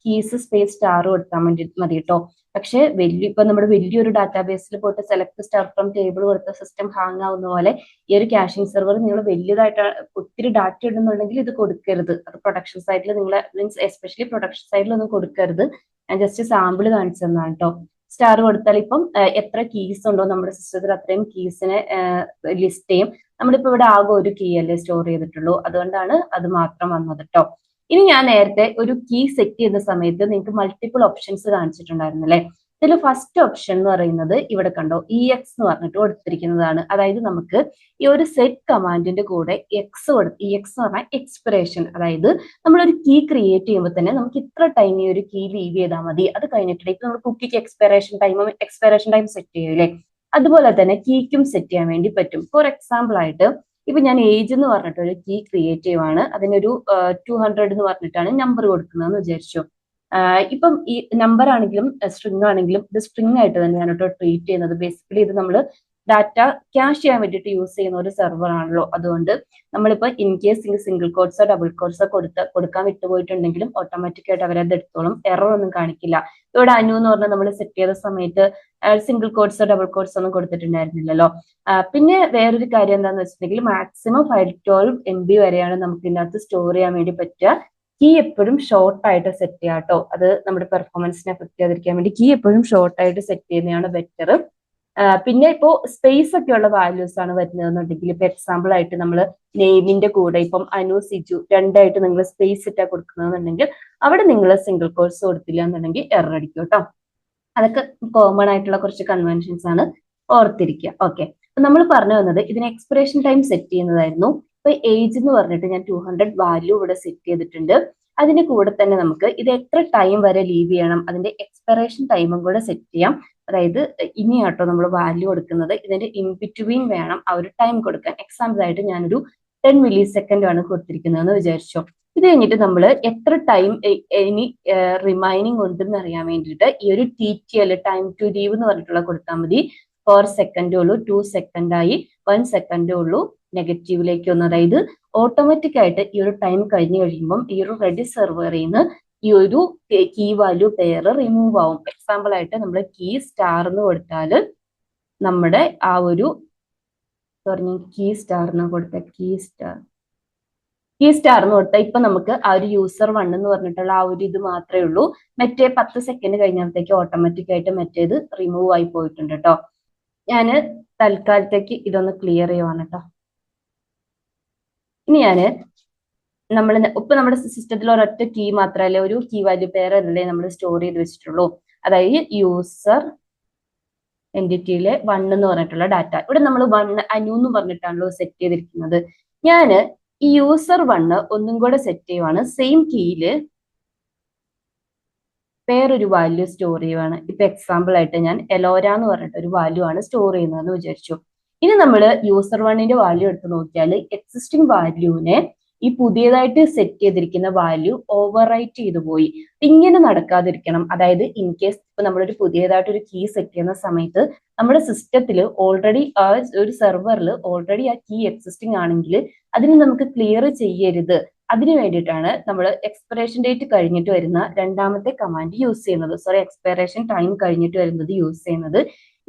A: കീസ് സ്പേസ് സ്റ്റാർ കൊടുത്താൽ മതി കേട്ടോ. പക്ഷെ ഇപ്പൊ നമ്മുടെ വലിയൊരു ഡാറ്റാബേസിൽ പോയിട്ട് സെലക്ട് സ്റ്റാർ ഫ്രം ടേബിൾ കൊടുത്ത സിസ്റ്റം ഹാങ് ആവുന്ന പോലെ ഈ ഒരു ക്യാഷിംഗ് സെർവർ നിങ്ങൾ വലിയതായിട്ട് ഒത്തിരി ഡാറ്റ ഇടുന്നുണ്ടെങ്കിൽ ഇത് കൊടുക്കരുത്. അത് പ്രൊഡക്ഷൻ സൈഡിൽ നിങ്ങൾ മീൻസ് എസ്പെഷ്യലി പ്രൊഡക്ഷൻ സൈഡിൽ ഒന്നും കൊടുക്കരുത്. ഞാൻ ജസ്റ്റ് സാമ്പിൾ കാണിച്ചു തന്നാണ് കേട്ടോ. സ്റ്റാർ കൊടുത്താൽ ഇപ്പം എത്ര കീസ് ഉണ്ടോ നമ്മുടെ സിസ്റ്റത്തിൽ അത്രയും കീസിനെ ലിസ്റ്റ് ചെയ്യും. നമ്മളിപ്പോ ഇവിടെ ആകെ ഒരു കീ അല്ലേ സ്റ്റോർ ചെയ്തിട്ടുള്ളൂ, അതുകൊണ്ടാണ് അത് മാത്രം വന്നത് കേട്ടോ. ഇനി ഞാൻ നേരത്തെ ഒരു കീ സെറ്റ് ചെയ്ത സമയത്ത് നിങ്ങൾക്ക് മൾട്ടിപ്പിൾ ഓപ്ഷൻസ് കാണിച്ചിട്ടുണ്ടായിരുന്നു അല്ലെ. ഇതിൽ ഫസ്റ്റ് ഓപ്ഷൻ എന്ന് പറയുന്നത് ഇവിടെ കണ്ടോ, EX എന്ന് പറഞ്ഞിട്ട് കൊടുത്തിരിക്കുന്നതാണ്. അതായത് നമുക്ക് ഈ ഒരു സെറ്റ് കമാൻഡിന്റെ കൂടെ എക്സ് EX എന്ന് പറഞ്ഞാൽ എക്സ്പിറേഷൻ, അതായത് നമ്മളൊരു കീ ക്രിയേറ്റ് ചെയ്യുമ്പോൾ തന്നെ നമുക്ക് ഇത്ര ടൈം ഈ ഒരു കീ ലീവ് ചെയ്താൽ മതി, അത് കഴിഞ്ഞിട്ട് ഇപ്പൊ നമ്മൾ കുക്കിക്ക് എക്സ്പയറേഷൻ ടൈം സെറ്റ് ചെയ്യൂലേ, അതുപോലെ തന്നെ കീക്കും സെറ്റ് ചെയ്യാൻ വേണ്ടി പറ്റും. ഫോർ എക്സാമ്പിൾ ആയിട്ട് ഇപ്പൊ ഞാൻ ഏജ് എന്ന് പറഞ്ഞിട്ട് ഒരു കീ ക്രിയേറ്റ് ചെയ്യുവാണ്, അതിനൊരു 200 എന്ന് പറഞ്ഞിട്ടാണ് നമ്പർ കൊടുക്കുന്നതെന്ന് വിചാരിച്ചു. ഇപ്പം ഈ നമ്പർ ആണെങ്കിലും സ്ട്രിങ് ആണെങ്കിലും ഇത് സ്ട്രിങ് ആയിട്ട് തന്നെയാണ് കേട്ടോ ട്രീറ്റ് ചെയ്യുന്നത്. ബേസിക്കലി ഇത് നമ്മൾ ഡാറ്റ ക്യാഷ് ചെയ്യാൻ വേണ്ടിയിട്ട് യൂസ് ചെയ്യുന്ന ഒരു സെർവർ ആണല്ലോ, അതുകൊണ്ട് നമ്മളിപ്പോ ഇൻ കേസ് സിംഗിൾ കോഡ്സോ ഡബിൾ കോഡ്സോ കൊടുക്കാൻ വിട്ടുപോയിട്ടുണ്ടെങ്കിലും ഓട്ടോമാറ്റിക് ആയിട്ട് അവരത് എടുത്തോളും, എറർ ഒന്നും കാണിക്കില്ല. ഇവിടെ അനു എന്ന് പറഞ്ഞാൽ നമ്മൾ സെറ്റ് ചെയ്ത സമയത്ത് സിംഗിൾ കോഡ്സോ ഡബിൾ കോഡ്സോ ഒന്നും കൊടുത്തിട്ടുണ്ടായിരുന്നില്ലല്ലോ. പിന്നെ വേറൊരു കാര്യം എന്താണെന്ന് വെച്ചിട്ടുണ്ടെങ്കിൽ മാക്സിമം 512 MB വരെയാണ് നമുക്ക് ഇതിനകത്ത് സ്റ്റോർ ചെയ്യാൻ വേണ്ടി പറ്റുക. കീ എപ്പോഴും ഷോർട്ട് ആയിട്ട് സെറ്റ് ചെയ്യാം കേട്ടോ, അത് നമ്മുടെ പെർഫോമൻസിനെ എഫക്ട് ചെയ്യാതിരിക്കാൻ വേണ്ടി കീ എപ്പോഴും ഷോർട്ട് ആയിട്ട് സെറ്റ് ചെയ്യുന്നതാണ് ബെറ്റർ. പിന്നെ ഇപ്പോ സ്പേസ് ഒക്കെ ഉള്ള വാല്യൂസ് ആണ് വരുന്നതെന്നുണ്ടെങ്കിൽ ഇപ്പൊ എക്സാമ്പിൾ ആയിട്ട് നമ്മൾ നെയിമിന്റെ കൂടെ ഇപ്പം അനു സിജു രണ്ടായിട്ട് നിങ്ങൾ സ്പേസ് ഇട്ടാ കൊടുക്കുന്നതെന്നുണ്ടെങ്കിൽ അവിടെ നിങ്ങൾ സിംഗിൾ കോഴ്സ് കൊടുത്തില്ല എന്നുണ്ടെങ്കിൽ എറർ അടിക്കും കേട്ടോ. അതൊക്കെ കോമൺ ആയിട്ടുള്ള കുറച്ച് കൺവെൻഷൻസ് ആണ്, ഓർത്തിരിക്കുക. ഓക്കെ, നമ്മൾ പറഞ്ഞു വന്നത് ഇതിന് എക്സ്പിറേഷൻ ടൈം സെറ്റ് ചെയ്യുന്നതായിരുന്നു. ഇപ്പൊ ഏജ് എന്ന് പറഞ്ഞിട്ട് ഞാൻ 200 വാല്യൂ ഇവിടെ സെറ്റ് ചെയ്തിട്ടുണ്ട്. അതിന്റെ കൂടെ തന്നെ നമുക്ക് ഇത് എത്ര ടൈം വരെ ലീവ് ചെയ്യണം അതിന്റെ എക്സ്പിറേഷൻ ടൈമും കൂടെ സെറ്റ് ചെയ്യാം. അതായത് ഇനിയാട്ടോ നമ്മൾ വാല്യൂ കൊടുക്കുന്നത്, ഇതിന്റെ ഇൻ ബിറ്റ്വീൻ വേണം ആ ഒരു ടൈം കൊടുക്കാൻ. എക്സാമ്പിൾ ആയിട്ട് ഞാനൊരു 10 മില്ലി സെക്കൻഡ് ആണ് കൊടുത്തിരിക്കുന്നതെന്ന് വിചാരിച്ചോ. ഇത് കഴിഞ്ഞിട്ട് നമ്മൾ എത്ര ടൈം ഇനി റിമൈനിങ് ഉണ്ടെന്ന് അറിയാൻ വേണ്ടിയിട്ട് ഈ ഒരു TTL ടൈം ടു ലീവ് എന്ന് പറഞ്ഞിട്ടുള്ള കൊടുത്താൽ മതി. 4 സെക്കൻഡേ ഉള്ളൂ, 2 സെക്കൻഡായി, 1 സെക്കൻഡേ ഉള്ളൂ നെഗറ്റീവിലേക്ക് വന്നു. അതായത് ഓട്ടോമാറ്റിക് ആയിട്ട് ഈ ഒരു ടൈം കഴിഞ്ഞു കഴിയുമ്പം ഈ ഒരു റെഡി സെർവറിൽ നിന്ന് ഈ ഒരു കീ വാല്യൂ പെയർ റിമൂവ് ആവും. എക്സാമ്പിൾ ആയിട്ട് നമ്മൾ കീ സ്റ്റാർ എന്ന് കൊടുത്താൽ നമ്മുടെ ആ ഒരു കീ സ്റ്റാർ എന്ന് കൊടുത്താൽ ഇപ്പൊ നമുക്ക് ആ ഒരു യൂസർ 1 എന്ന് പറഞ്ഞിട്ടുള്ള ആ ഒരു ഇത് മാത്രമേ ഉള്ളൂ. മറ്റേ 10 സെക്കൻഡ് കഴിഞ്ഞപ്പോഴത്തേക്ക് ഓട്ടോമാറ്റിക് ആയിട്ട് മറ്റേത് റിമൂവ് ആയി പോയിട്ടുണ്ട് കേട്ടോ. ഞാൻ തൽക്കാലത്തേക്ക് ഇതൊന്ന് ക്ലിയർ ചെയ്യുവാണ് കേട്ടോ. ഇനി ഇപ്പൊ നമ്മുടെ സിസ്റ്റത്തിൽ ഒരൊറ്റ കീ മാത്രമല്ലേ, ഒരു കീ വാല്യൂ പെയർ അല്ലേ നമ്മൾ സ്റ്റോർ ചെയ്ത് വെച്ചിട്ടുള്ളൂ. അതായത് യൂസർ എൻറ്റിറ്റിയിലെ 1 എന്ന് പറഞ്ഞിട്ടുള്ള ഡാറ്റ ഇവിടെ നമ്മൾ 1 അനു എന്ന് പറഞ്ഞിട്ടാണല്ലോ സെറ്റ് ചെയ്തിരിക്കുന്നത്. ഞാന് ഈ യൂസർ 1 ഒന്നും കൂടെ സെറ്റ് ചെയ്യുവാണ്. സെയിം കീയില് വേറൊരു വാല്യൂ സ്റ്റോർ ചെയ്യുവാണ്. ഇപ്പൊ എക്സാമ്പിൾ ആയിട്ട് ഞാൻ എലോര എന്ന് പറഞ്ഞിട്ട് ഒരു വാല്യൂ ആണ് സ്റ്റോർ ചെയ്യുന്നതെന്ന് വിചാരിച്ചു. ഇനി നമ്മൾ യൂസർ 1ന്റെ വാല്യൂ എടുത്ത് നോക്കിയാൽ എക്സിസ്റ്റിംഗ് വാല്യൂവിനെ ഈ പുതിയതായിട്ട് സെറ്റ് ചെയ്തിരിക്കുന്ന വാല്യൂ ഓവർ റൈറ്റ് ചെയ്തു പോയി. ഇങ്ങനെ നടക്കാതിരിക്കണം. അതായത് ഇൻ കേസ് ഇപ്പൊ നമ്മളൊരു പുതിയതായിട്ട് ഒരു കീ സെറ്റ് ചെയ്യുന്ന സമയത്ത് നമ്മുടെ സിസ്റ്റത്തിൽ ഓൾറെഡി ആ ഒരു സെർവറിൽ ഓൾറെഡി ആ കീ എക്സിസ്റ്റിംഗ് ആണെങ്കിൽ അതിന് നമുക്ക് ക്ലിയർ ചെയ്യരുത്. അതിനു വേണ്ടിയിട്ടാണ് നമ്മൾ എക്സ്പയറേഷൻ ഡേറ്റ് കഴിഞ്ഞിട്ട് വരുന്ന രണ്ടാമത്തെ കമാൻഡ് യൂസ് ചെയ്യുന്നത്. എക്സ്പയറേഷൻ ടൈം കഴിഞ്ഞിട്ട് വരുന്നത് യൂസ് ചെയ്യുന്നത്.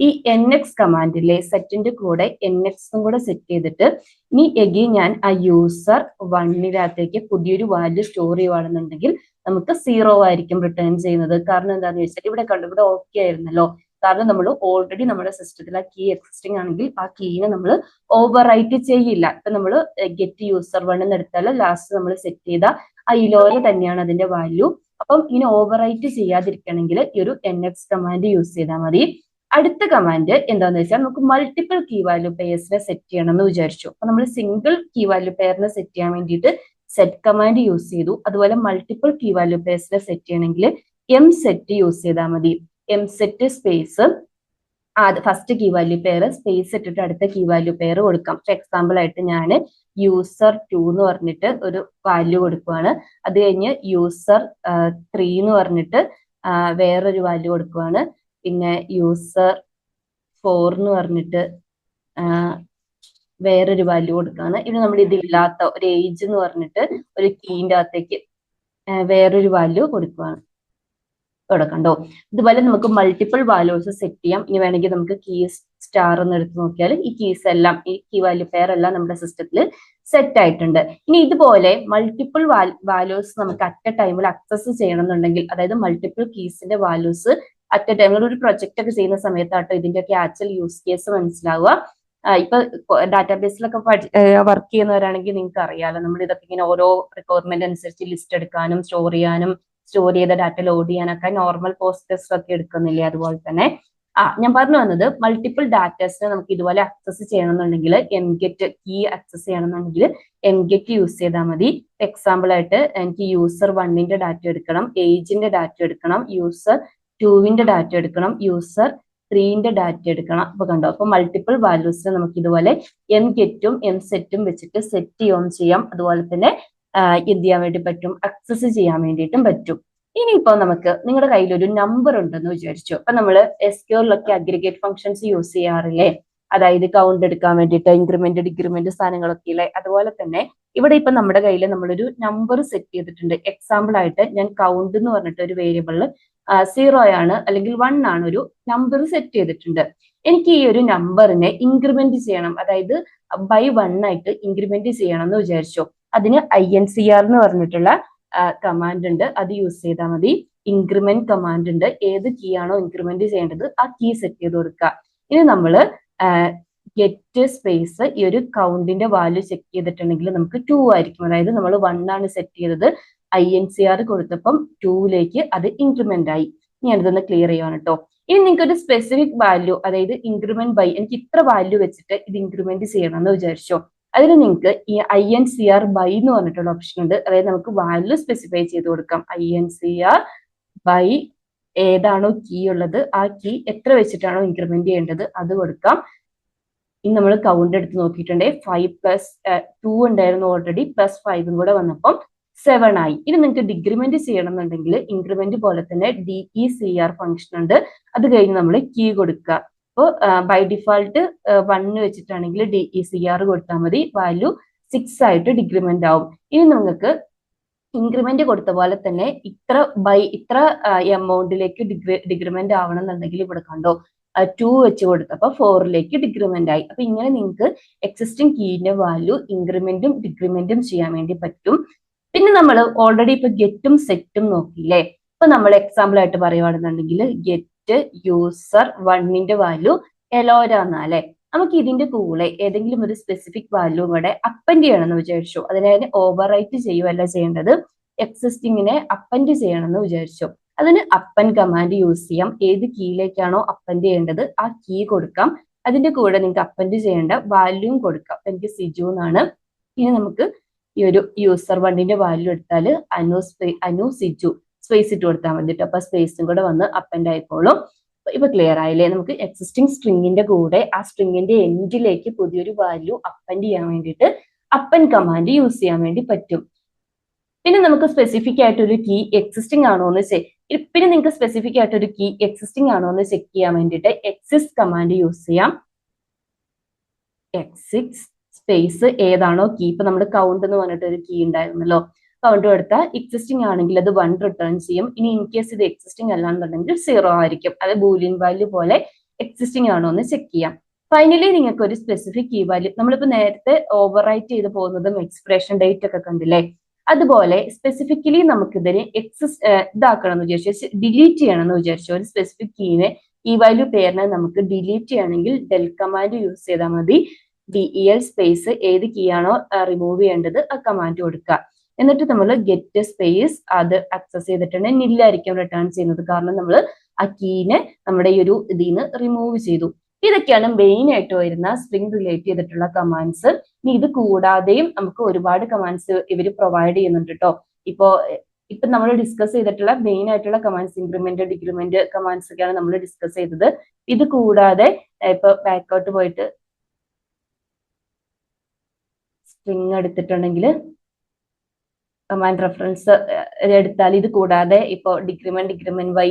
A: ഈ NX കമാൻഡിലെ സെറ്റിന്റെ കൂടെ NX കൂടെ സെറ്റ് ചെയ്തിട്ട് ഇനി എഗെയിൻ ഞാൻ ആ യൂസർ 1നകത്തേക്ക് പുതിയൊരു വാല്യൂ സ്റ്റോർ ചെയ്യുവാണെന്നുണ്ടെങ്കിൽ നമുക്ക് 0 ആയിരിക്കും റിട്ടേൺ ചെയ്യുന്നത്. കാരണം എന്താണെന്ന് വെച്ചാൽ ഇവിടെ ഓക്കെ ആയിരുന്നല്ലോ. കാരണം നമ്മൾ ഓൾറെഡി നമ്മുടെ സിസ്റ്റത്തിൽ ആ കീ എക്സിസ്റ്റിംഗ് ആണെങ്കിൽ ആ കീനെ നമ്മൾ ഓവർ റൈറ്റ് ചെയ്യില്ല. ഇപ്പൊ നമ്മൾ ഗെറ്റ് യൂസർ 1 എന്ന് എടുത്താൽ ലാസ്റ്റ് നമ്മൾ സെറ്റ് ചെയ്ത ആ ഇലോര തന്നെയാണ് അതിന്റെ വാല്യൂ. അപ്പം ഇങ്ങനെ ഓവർ റൈറ്റ് ചെയ്യാതിരിക്കണമെങ്കിൽ ഈ ഒരു NX കമാൻഡ് യൂസ് ചെയ്താൽ മതി. അടുത്ത കമാൻഡ് എന്താണെന്ന് വെച്ചാൽ നമുക്ക് മൾട്ടിപ്പിൾ കീ വാല്യൂ പെയർസിനെ സെറ്റ് ചെയ്യണം എന്ന് വിചാരിച്ചു. അപ്പൊ നമ്മൾ സിംഗിൾ കീ വാല്യൂ പെയറിനെ സെറ്റ് ചെയ്യാൻ വേണ്ടിയിട്ട് സെറ്റ് കമാൻഡ് യൂസ് ചെയ്തു. അതുപോലെ മൾട്ടിപ്പിൾ കീ വാല്യൂ പെയർസിനെ സെറ്റ് ചെയ്യണമെങ്കിൽ MSet യൂസ് ചെയ്താൽ മതി. MSet space first key value pair space ഇട്ടിട്ട് അടുത്ത കീ വാല്യൂ പെയർ കൊടുക്കാം. എക്സാമ്പിൾ ആയിട്ട് ഞാൻ യൂസർ 2 എന്ന് പറഞ്ഞിട്ട് ഒരു വാല്യൂ കൊടുക്കുവാണ്. അത് കഴിഞ്ഞ് യൂസർ 3 എന്ന് പറഞ്ഞിട്ട് വേറൊരു വാല്യൂ കൊടുക്കുവാണ്. പിന്നെ യൂസർ 4 എന്ന് പറഞ്ഞിട്ട് വേറൊരു വാല്യൂ കൊടുക്കുകയാണ്. ഇത് നമ്മൾ ഇതില്ലാത്ത ഒരു ഏജ് എന്ന് പറഞ്ഞിട്ട് ഒരു കീന്റെ അകത്തേക്ക് വേറൊരു വാല്യൂ കൊടുക്കുകയാണ്. കണ്ടോ, ഇതുപോലെ നമുക്ക് മൾട്ടിപ്പിൾ വാല്യൂസ് സെറ്റ് ചെയ്യാം. ഇനി വേണമെങ്കിൽ നമുക്ക് കീ സ്റ്റാർ എന്ന് എടുത്ത് നോക്കിയാൽ ഈ കീസ് എല്ലാം ഈ കീ വാല്യൂ പെയർ എല്ലാം നമ്മുടെ സിസ്റ്റത്തിൽ സെറ്റ് ആയിട്ടുണ്ട്. ഇനി ഇതുപോലെ മൾട്ടിപ്പിൾ വാല്യൂസ് നമുക്ക് അറ്റ് എ ടൈമിൽ അക്സസ് ചെയ്യണം എന്നുണ്ടെങ്കിൽ, അതായത് മൾട്ടിപ്പിൾ കീസിന്റെ വാല്യൂസ് അറ്റ് എ ടൈമിൽ ഒരു പ്രൊജക്ട് ഒക്കെ ചെയ്യുന്ന സമയത്താട്ടോ ഇതിന്റെയൊക്കെ ആക്ച്വൽ യൂസ് കേസ് മനസ്സിലാവുക. ഇപ്പൊ ഡാറ്റാബേസിലൊക്കെ വർക്ക് ചെയ്യുന്നവരാണെങ്കിൽ നിങ്ങൾക്ക് അറിയാലോ, നമ്മൾ ഇതൊക്കെ ഇങ്ങനെ ഓരോ റിക്വയർമെന്റ് അനുസരിച്ച് ലിസ്റ്റ് എടുക്കാനും സ്റ്റോർ ചെയ്യാനും സ്റ്റോർ ചെയ്ത ഡാറ്റ ലോഡ് ചെയ്യാനൊക്കെ നോർമൽ പോസ്റ്റേഴ്സ് ഒക്കെ എടുക്കുന്നില്ലേ, അതുപോലെ തന്നെ ഞാൻ പറഞ്ഞു വന്നത് മൾട്ടിപ്പിൾ ഡാറ്റാസിനെ നമുക്ക് ഇതുപോലെ ആക്സസ് ചെയ്യണമെന്നുണ്ടെങ്കിൽ എംഗെറ്റ് കീ ആക്സസ് ചെയ്യണമെന്നുണ്ടെങ്കിൽ എംഗെറ്റ് യൂസ് ചെയ്താൽ മതി. എക്സാമ്പിൾ ആയിട്ട് എനിക്ക് യൂസർ 1ന്റെ ഡാറ്റ എടുക്കണം, ഏജിന്റെ ഡാറ്റ എടുക്കണം, യൂസർ 2ന്റെ ഡാറ്റ എടുക്കണം, യൂസർ 3ന്റെ ഡാറ്റ എടുക്കണം. അപ്പൊ കണ്ടോ, അപ്പൊ മൾട്ടിപ്പിൾ വാല്യൂസിനെ നമുക്ക് ഇതുപോലെ എംഗെറ്റും എംസെറ്റും വെച്ചിട്ട് സെറ്റ് ഓൺ ചെയ്യാം. അതുപോലെ തന്നെ എന്ത് ചെയ്യാൻ വേണ്ടി പറ്റും, ആക്സസ് ചെയ്യാൻ വേണ്ടിയിട്ടും പറ്റും. ഇനിയിപ്പോ നമുക്ക് നിങ്ങളുടെ കയ്യിൽ ഒരു നമ്പർ ഉണ്ടെന്ന് വിചാരിച്ചു. അപ്പൊ നമ്മൾ എസ്ക്യൂഎല്ലിലൊക്കെ അഗ്രിഗേറ്റ് ഫംഗ്ഷൻസ് യൂസ് ചെയ്യാറില്ലേ, അതായത് കൗണ്ട് എടുക്കാൻ വേണ്ടിയിട്ട് ഇൻക്രിമെന്റ് ഡിക്രിമെന്റ് സാധനങ്ങളൊക്കെ ഇല്ലേ. അതുപോലെ തന്നെ ഇവിടെ ഇപ്പൊ നമ്മുടെ കയ്യിൽ നമ്മളൊരു നമ്പർ സെറ്റ് ചെയ്തിട്ടുണ്ട്. എക്സാമ്പിൾ ആയിട്ട് ഞാൻ കൗണ്ട് എന്ന് പറഞ്ഞിട്ട് ഒരു വേരിയബിളിൽ 0 ആണ് അല്ലെങ്കിൽ 1 ആണ് ഒരു നമ്പർ സെറ്റ് ചെയ്തിട്ടുണ്ട്. എനിക്ക് ഈ ഒരു നമ്പറിനെ ഇൻക്രിമെന്റ് ചെയ്യണം, അതായത് ബൈ 1 ആയിട്ട് ഇൻക്രിമെന്റ് ചെയ്യണം എന്ന് വിചാരിച്ചു. അതിന് INCR എന്ന് പറഞ്ഞിട്ടുള്ള കമാൻഡ് ഉണ്ട്, അത് യൂസ് ചെയ്താൽ മതി. ഇൻക്രിമെന്റ് കമാൻഡ് ഉണ്ട്, ഏത് കീ ആണോ ഇൻക്രിമെന്റ് ചെയ്യേണ്ടത് ആ കീ സെറ്റ് ചെയ്ത് കൊടുക്കുക. ഇനി നമ്മൾ ഗെറ്റ് സ്പേസ് ഈ ഒരു കൗണ്ടിന്റെ വാല്യൂ ചെക്ക് ചെയ്തിട്ടുണ്ടെങ്കിൽ നമുക്ക് 2 ആയിരിക്കും. അതായത് നമ്മൾ 1 ആണ് സെറ്റ് ചെയ്തത്, INCR കൊടുത്തപ്പം 2ലേക്ക് അത് ഇൻക്രിമെന്റ് ആയി. ഞാനിതൊന്ന് ക്ലിയർ ചെയ്യാണ് കേട്ടോ. ഇനി നിങ്ങൾക്ക് ഒരു സ്പെസിഫിക് വാല്യൂ, അതായത് ഇൻക്രിമെന്റ് ബൈ എനിക്ക് ഇത്ര വാല്യൂ വെച്ചിട്ട് ഇത് ഇൻക്രിമെന്റ് ചെയ്യണം എന്ന് വിചാരിച്ചോ, അതിന് നിങ്ങൾക്ക് ഈ INCR ബൈ എന്ന് പറഞ്ഞിട്ടുള്ള ഓപ്ഷൻ ഉണ്ട്. അതായത് നമുക്ക് വാല്യൂ സ്പെസിഫൈ ചെയ്ത് കൊടുക്കാം. INCR ബൈ ഏതാണോ കീ ഉള്ളത് ആ കീ എത്ര വെച്ചിട്ടാണോ ഇൻക്രിമെന്റ് ചെയ്യേണ്ടത് അത് കൊടുക്കാം. ഇനി നമ്മൾ കൗണ്ട് എടുത്ത് നോക്കിയിട്ടുണ്ടെങ്കിൽ 5 + 2 ഉണ്ടായിരുന്നു ഓൾറെഡി, +5 കൂടെ വന്നപ്പം 7 ആയി. ഇനി നിങ്ങൾക്ക് ഡിക്രിമെന്റ് ചെയ്യണം എന്നുണ്ടെങ്കിൽ ഇൻക്രിമെന്റ് പോലെ തന്നെ DECR ഫംഗ്ഷൻ ഉണ്ട്, അത് കഴിഞ്ഞ് നമ്മൾ കീ കൊടുക്കുക. അപ്പോൾ ബൈ ഡിഫാൾട്ട് 1 വെച്ചിട്ടാണെങ്കിൽ DECR കൊടുത്താൽ മതി, വാല്യൂ 6 ആയിട്ട് ഡിക്രിമെന്റ് ആവും. ഇനി നിങ്ങൾക്ക് ഇൻക്രിമെന്റ് കൊടുത്ത പോലെ തന്നെ ഇത്ര എമൗണ്ടിലേക്ക് ഡിക്രിമെന്റ് ആവണം എന്നുണ്ടെങ്കിൽ ഇവിടെ കണ്ടോ 2 വെച്ച് കൊടുത്തപ്പോൾ 4ലേക്ക് ഡിക്രിമെന്റ് ആയി. അപ്പൊ ഇങ്ങനെ നിങ്ങൾക്ക് എക്സിസ്റ്റിംഗ് കീന്റെ വാല്യൂ ഇൻക്രിമെന്റും ഡിക്രിമെന്റും ചെയ്യാൻ വേണ്ടി പറ്റും. പിന്നെ നമ്മൾ ഓൾറെഡി ഇപ്പൊ ഗെറ്റും സെറ്റും നോക്കിയില്ലേ. ഇപ്പൊ നമ്മൾ എക്സാമ്പിൾ ആയിട്ട് പറയുകയാണെന്നുണ്ടെങ്കിൽ ഗെറ്റ് യൂസർ 1ന്റെ വാല്യൂ എലോര എന്നാലേ, നമുക്ക് ഇതിന്റെ കൂടെ ഏതെങ്കിലും ഒരു സ്പെസിഫിക് വാല്യൂ കൂടെ അപ്പൻഡ് ചെയ്യണമെന്ന് വിചാരിച്ചു. അതിനെ ഓവർ റൈറ്റ് ചെയ്യുകയല്ല ചെയ്യേണ്ടത്, എക്സിസ്റ്റിങ്ങിനെ അപ്പൻഡ് ചെയ്യണമെന്ന് വിചാരിച്ചു. അതിന് അപ്പൻ കമാൻഡ് യൂസ് ചെയ്യാം. ഏത് കീയിലേക്കാണോ അപ്പൻഡ് ചെയ്യേണ്ടത് ആ കീ കൊടുക്കാം. അതിന്റെ കൂടെ നിങ്ങൾക്ക് അപ്പൻഡ് ചെയ്യേണ്ട വാല്യൂവും കൊടുക്കാം. എനിക്ക് സിജു എന്നാണ്. ഇനി നമുക്ക് ഈ ഒരു യൂസർ 1ന്റെ വാല്യൂ എടുത്താൽ അനു സിജു സ്പേസ് ഇട്ട് കൊടുത്താൽ മതി. അപ്പൊ സ്പേസും കൂടെ വന്ന് അപ്പൻഡ് ആയിക്കോളും. ഇപ്പൊ ക്ലിയർ ആയില്ലേ. നമുക്ക് എക്സിസ്റ്റിംഗ് സ്ട്രിങ്ങിന്റെ കൂടെ ആ സ്ട്രിങ്ങിന്റെ എൻഡിലേക്ക് പുതിയൊരു വാല്യൂ അപ്പൻഡ് ചെയ്യാൻ വേണ്ടിയിട്ട് അപ്പൻ കമാൻഡ് യൂസ് ചെയ്യാൻ വേണ്ടി പറ്റും. പിന്നെ നമുക്ക് സ്പെസിഫിക് ആയിട്ട് ഒരു കീ എക്സിസ്റ്റിംഗ് ആണോ എന്ന് പിന്നെ നിങ്ങൾക്ക് സ്പെസിഫിക് ആയിട്ട് ഒരു കീ എക്സിസ്റ്റിംഗ് ആണോ എന്ന് ചെക്ക് ചെയ്യാൻ വേണ്ടിയിട്ട് എക്സിസ്റ്റ് കമാൻഡ് യൂസ് ചെയ്യാം. എക്സിസ്റ്റ് സ്പേസ് ഏതാണോ കീ, ഇപ്പൊ നമ്മൾ കൗണ്ട് എന്ന് പറഞ്ഞിട്ട് ഒരു കീ ഉണ്ടായിരുന്നല്ലോ, കൗണ്ട് കൊടുത്താൽ എക്സിസ്റ്റിംഗ് ആണെങ്കിൽ അത് 1 റിട്ടേൺ ചെയ്യും. ഇനി ഇൻ കേസ് ഇത് എക്സിസ്റ്റിംഗ് അല്ലാന്നുണ്ടെങ്കിൽ 0 ആയിരിക്കും. അത് ബൂലിയൻ വാല്യൂ പോലെ എക്സിസ്റ്റിംഗ് ആണോ എന്ന് ചെക്ക് ചെയ്യാം. ഫൈനലി നിങ്ങൾക്ക് ഒരു സ്പെസിഫിക് കീ വാല്യൂ, നമ്മളിപ്പോ നേരത്തെ ഓവർ റൈറ്റ് ചെയ്ത് പോകുന്നതും എക്സ്പ്രഷൻ ഡേറ്റ് ഒക്കെ കണ്ടില്ലേ, അതുപോലെ സ്പെസിഫിക്കലി നമുക്കിതിനെ ഇതാക്കണം എന്ന് വിചാരിച്ചു, ഡിലീറ്റ് ചെയ്യണം എന്ന് വിചാരിച്ചു. ഒരു സ്പെസിഫിക് കീനെ ഈ വാല്യൂ പേരിനെ നമുക്ക് ഡിലീറ്റ് ചെയ്യണമെങ്കിൽ ഡെൽ കമാൻഡ് യൂസ് ചെയ്താൽ മതി. DEL സ്പേസ് ഏത് കീ ആണോ റിമൂവ് ചെയ്യേണ്ടത് ആ കമാൻഡ് കൊടുക്കുക. എന്നിട്ട് നമ്മൾ ഗെറ്റ് സ്പേസ് അത് ആക്സസ് ചെയ്തിട്ടുണ്ടെങ്കിൽ നില്ലായിരിക്കും റിട്ടേൺ ചെയ്യുന്നത്, കാരണം നമ്മൾ ആ കീനെ നമ്മുടെ ഈ ഒരു ഇതിൽ നിന്ന് റിമൂവ് ചെയ്തു. ഇതൊക്കെയാണ് മെയിൻ ആയിട്ട് വരുന്ന സ്ട്രിംഗ് റിലേറ്റ് ചെയ്തിട്ടുള്ള കമാൻഡ്സ്. ഇനി ഇത് കൂടാതെയും നമുക്ക് ഒരുപാട് കമാൻഡ്സ് ഇവർ പ്രൊവൈഡ് ചെയ്യുന്നുണ്ട് കേട്ടോ. ഇപ്പൊ നമ്മൾ ഡിസ്കസ് ചെയ്തിട്ടുള്ള മെയിൻ ആയിട്ടുള്ള കമാൻഡ്സ് ഇൻക്രിമെന്റ് ഡിക്രിമെന്റ് കമാൻഡ്സ് ഒക്കെയാണ് നമ്മൾ ഡിസ്കസ് ചെയ്തത്. ഇത് കൂടാതെ ഇപ്പൊ ബാക്കൗട്ട് പോയിട്ട് സ്ട്രിംഗ് എടുത്തിട്ടുണ്ടെങ്കിൽ കമാൻഡ് റെഫറൻസ് എടുത്താൽ ഇത് കൂടാതെ ഇപ്പൊ ഡിക്രിമെന്റ് ബൈ